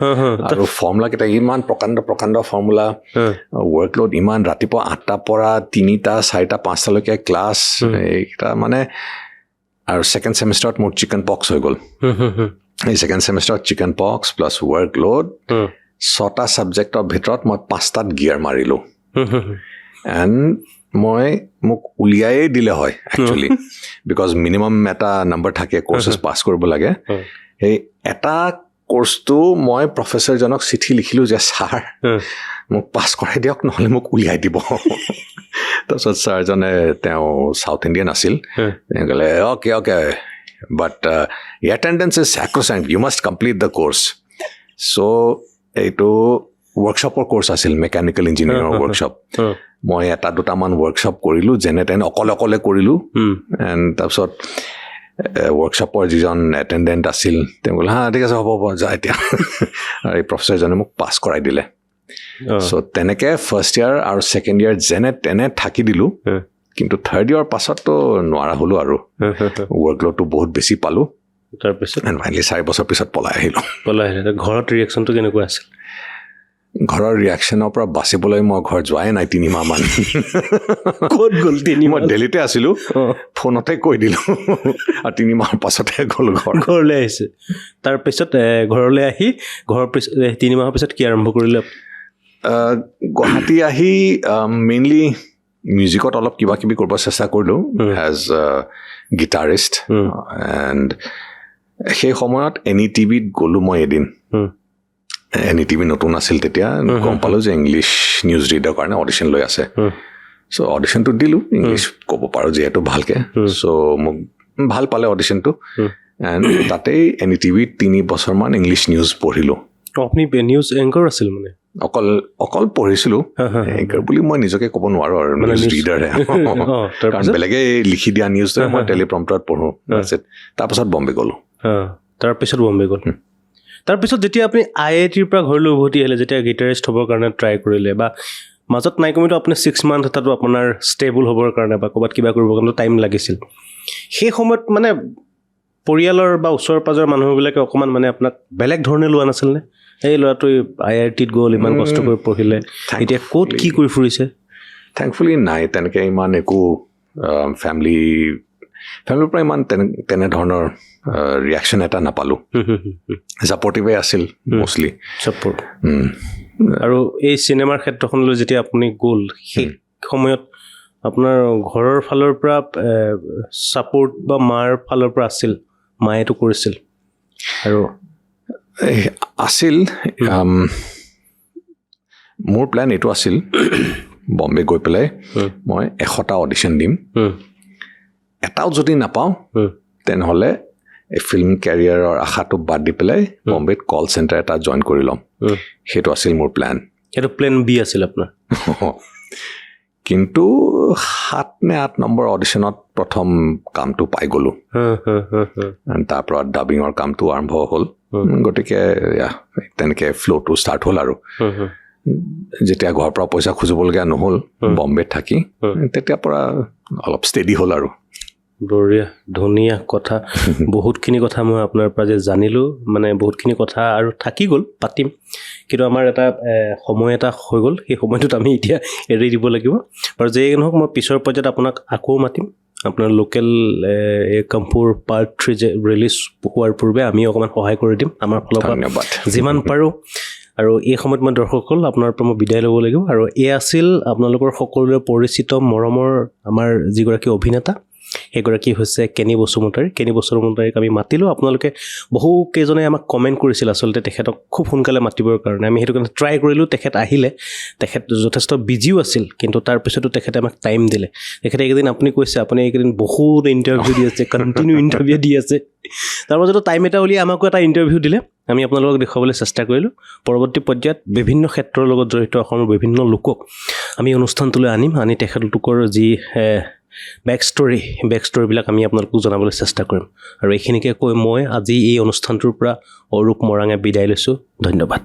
আৰু ফৰ্মুলাকেইটা ইমান প্ৰকাণ্ড ফৰ্মুলা ৱৰ্কলোড ইমান ৰাতিপুৱা 8টাৰ পৰা 3টা 4টা 5টালৈকে ক্লাছ এইকেইটা মানে আৰু ছেকেণ্ড ছেমিষ্টাৰত মোৰ চিকেন পক্স হৈ গ'ল এই ছেকেণ্ড ছেমিষ্টাৰত চিকেন পক্স প্লাছ ৱৰ্কলোড 6টা ছাবজেক্টৰ ভিতৰত মই 5টাত গিয়াৰ মাৰিলোঁ এণ্ড মোক উলিয়াই দিলে হয় একচুৱেলি বিকজ মিনিমাম এটা নম্বৰ থাকে কোৰ্চেছ পাছ কৰিব লাগে সেই এটা কোৰ্চটো মই প্ৰফেচাৰজনক চিঠি লিখিলোঁ যে ছাৰ মোক পাছ কৰাই দিয়ক নহ'লে মোক উলিয়াই দিব তাৰপিছত ছাৰজনে তেওঁ চাউথ ইণ্ডিয়ান আছিল তেওঁ ক'লে okay but attendance is sacrosanct you must complete the course so' এইটো ৱৰ্কশ্বপৰ কোৰ্চ আছিল মেকানিকেল ইঞ্জিনিয়াৰিঙৰ ৱৰ্কশ্বপ মই 1-2টামান ৱৰ্কশ্বপ কৰিলোঁ যেনে তেনে অকলে কৰিলোঁ এণ্ড তাৰপিছত ৱৰ্কশ্বপৰ যিজন এটেণ্ডেণ্ট আছিল তেওঁ ক'লে ঠিক আছে হ'ব যা এতিয়া আৰু এই প্ৰফেচাৰজনে মোক পাছ কৰাই দিলে চ' তেনেকৈ ফাৰ্ষ্ট ইয়াৰ আৰু ছেকেণ্ড ইয়াৰ যেনে তেনে থাকি দিলোঁ কিন্তু থাৰ্ড ইয়াৰ পাছততো নোৱাৰা হ'লোঁ আৰু ৱৰ্কলোডটো বহুত বেছি পালোঁ তাৰপিছত ফাইনেলি 4 বছৰ পিছত পলাই আহিলোঁ ঘৰত ৰিয়েকশ্যনটো কেনেকুৱা আছিল ঘৰৰ ৰিয়াকশ্যনৰ পৰা বাচিবলৈ মই ঘৰ যোৱাই নাই 3 মাহ মান ক'ত গ'ল 3 মাহ মই দিল্লীতে আছিলোঁ ফোনতে কৈ দিলোঁ আৰু 3 মাহৰ পাছতহে গ'লোঁ ঘৰলৈ আহিছে তাৰপিছত ঘৰলৈ আহি ঘৰৰ পিছত 3 মাহৰ পিছত কি আৰম্ভ কৰিলে গুৱাহাটী আহি মেইনলি মিউজিকত অলপ কিবা কিবি কৰিব চেষ্টা কৰিলোঁ এজ গিটাৰিষ্ট এণ্ড সেই সময়ত এনি টিভিত গ'লোঁ মই এদিন এনি টিভি নতুন আছিল তেতিয়া গম পালোঁ যে ইংলিছ নিউজ ৰিডাৰ কাৰণে অডিশ্যন লৈ আছে চ' অডিশ্যনটো দিলোঁ ইংলিছ ক'ব পাৰোঁ যিহেতু ভালকৈ চ' মোক ভাল পালে অডিশ্যনটো এণ্ড তাতেই এনি টিভিত 3 বছৰমান ইংলিছ নিউজ পঢ়িলোঁ আপুনি নিউজ এংকৰ আছিল মানে অকল পঢ়িছিলোঁ এংকাৰ বুলি মই নিজকে ক'ব নোৱাৰোঁ আৰু নিউজ ৰিডাৰহে কাৰণ বেলেগে লিখি দিয়া নিউজ মই টেলিপ্ৰম্পটাৰত পঢ়োঁ তাৰপাছত বম্বে গ'লোঁ তাৰপিছত বম্বে গ'ল তাৰপিছত যেতিয়া আপুনি IITৰ পৰা ঘৰলৈ উভতি আহিলে যেতিয়া গিটাৰিষ্ট হ'বৰ কাৰণে ট্ৰাই কৰিলে বা মাজত নাই কমেও আপুনি 6 মান্থ এটাতো আপোনাৰ ষ্টেবল হ'বৰ কাৰণে বা ক'ৰবাত কিবা কৰিবৰ কাৰণে টাইম লাগিছিল সেই সময়ত মানে পৰিয়ালৰ বা ওচৰ পাজৰৰ মানুহবিলাকে অকণমান মানে আপোনাক বেলেগ ধৰণে লোৱা নাছিল নে এই ল'ৰাটো IITত গ'ল ইমান কষ্ট কৰি পঢ়িলে এতিয়া ক'ত কি কৰি ফুৰিছে থেংকফুলি নাই তেনেকৈ ইমান একো ফেমিলিৰ পৰা ইমান তেনেধৰণৰ ৰিয়াকশ্যন এটা নাপালোঁ ছাপৰ্টিভে আছিল মষ্টলি ছাপৰ্ট আৰু এই চিনেমাৰ ক্ষেত্ৰখনলৈ যেতিয়া আপুনি গ'ল সেই সময়ত আপোনাৰ ঘৰৰ ফালৰ পৰা ছাপৰ্ট বা মাৰ ফালৰ পৰা আছিল মায়েতো কৰিছিল আৰু আছিল মোৰ প্লেন এইটো আছিল বম্বে গৈ পেলাই মই 100টা অডিশ্যন দিম এটাও যদি নাপাওঁ তেনেহ'লে এই ফিল্ম কেৰিয়াৰৰ আশাটো বাদ দি পেলাই বম্বেত কল চেণ্টাৰ এটা জইন কৰি ল'ম সেইটো আছিল মোৰ প্লেন সেইটো প্লেন বি আছিল আপোনাৰ কিন্তু 7 নে 8 নম্বৰ অডিশ্যনত প্ৰথম কামটো পাই গ'লোঁ তাৰ পৰা ডাবিঙৰ কামটো আৰম্ভ হ'ল গতিকে তেনেকৈ ফ্ল'টো ষ্টাৰ্ট হ'ল আৰু যেতিয়া ঘৰৰ পৰা পইচা খুজিবলগীয়া নহ'ল বম্বেত থাকি তেতিয়াৰ পৰা অলপ ষ্টেডি হ'ল আৰু বঢ়িয়া ধুনীয়া কথা বহুতখিনি কথা মই আপোনাৰ পৰা যে জানিলোঁ মানে বহুতখিনি কথা আৰু থাকি গ'ল পাতিম কিন্তু আমাৰ এটা সময় এটা হৈ গ'ল সেই সময়টোত আমি এতিয়া এৰি দিব লাগিব আৰু যেই নহওক মই পিছৰ পৰ্যায়ত আপোনাক আকৌ মাতিম আপোনাৰ লোকেল কম্পোৰ পাৰ্ট 3 যে ৰিলিজ হোৱাৰ পূৰ্বে আমি অকণমান সহায় কৰি দিম আমাৰ ফালৰ পৰা যিমান পাৰোঁ আৰু এই সময়ত মই দৰ্শকসকল আপোনাৰ পৰা মই বিদায় ল'ব লাগিব আৰু এই আছিল আপোনালোকৰ সকলোৰে পৰিচিত মৰমৰ আমাৰ যিগৰাকী অভিনেতা সেইগৰাকী হৈছে কেনি বসুমতাৰীক আমি মাতিলোঁ আপোনালোকে বহুকেইজনে আমাক কমেণ্ট কৰিছিল আচলতে তেখেতক খুব সোনকালে মাতিবৰ কাৰণে আমি সেইটো কাৰণে ট্ৰাই কৰিলোঁ তেখেত আহিলে তেখেত যথেষ্ট বিজিও আছিল কিন্তু তাৰপিছতো তেখেতে আমাক টাইম দিলে তেখেতে এইকেইদিন আপুনি কৈছে আপুনি এইকেইদিন বহুত ইণ্টাৰভিউ দি আছে কণ্টিনিউ ইণ্টাৰভিউ দি আছে তাৰ মাজতো টাইম এটা উলিয়াই আমাকো এটা ইণ্টাৰভিউ দিলে আমি আপোনালোকক দেখুৱাবলৈ চেষ্টা কৰিলোঁ পৰৱৰ্তী পৰ্যায়ত বিভিন্ন ক্ষেত্ৰৰ লগত জড়িত অসমৰ বিভিন্ন লোকক আমি অনুষ্ঠানটোলৈ আনি তেখেতলোকৰ যি বেক ষ্টৰিবিলাক আমি আপোনালোকক জনাবলৈ চেষ্টা কৰিম আৰু এইখিনিকে কৈ মই আজি এই অনুষ্ঠানটোৰ পৰা অৰূপ মৰাঙে বিদায় লৈছোঁ ধন্যবাদ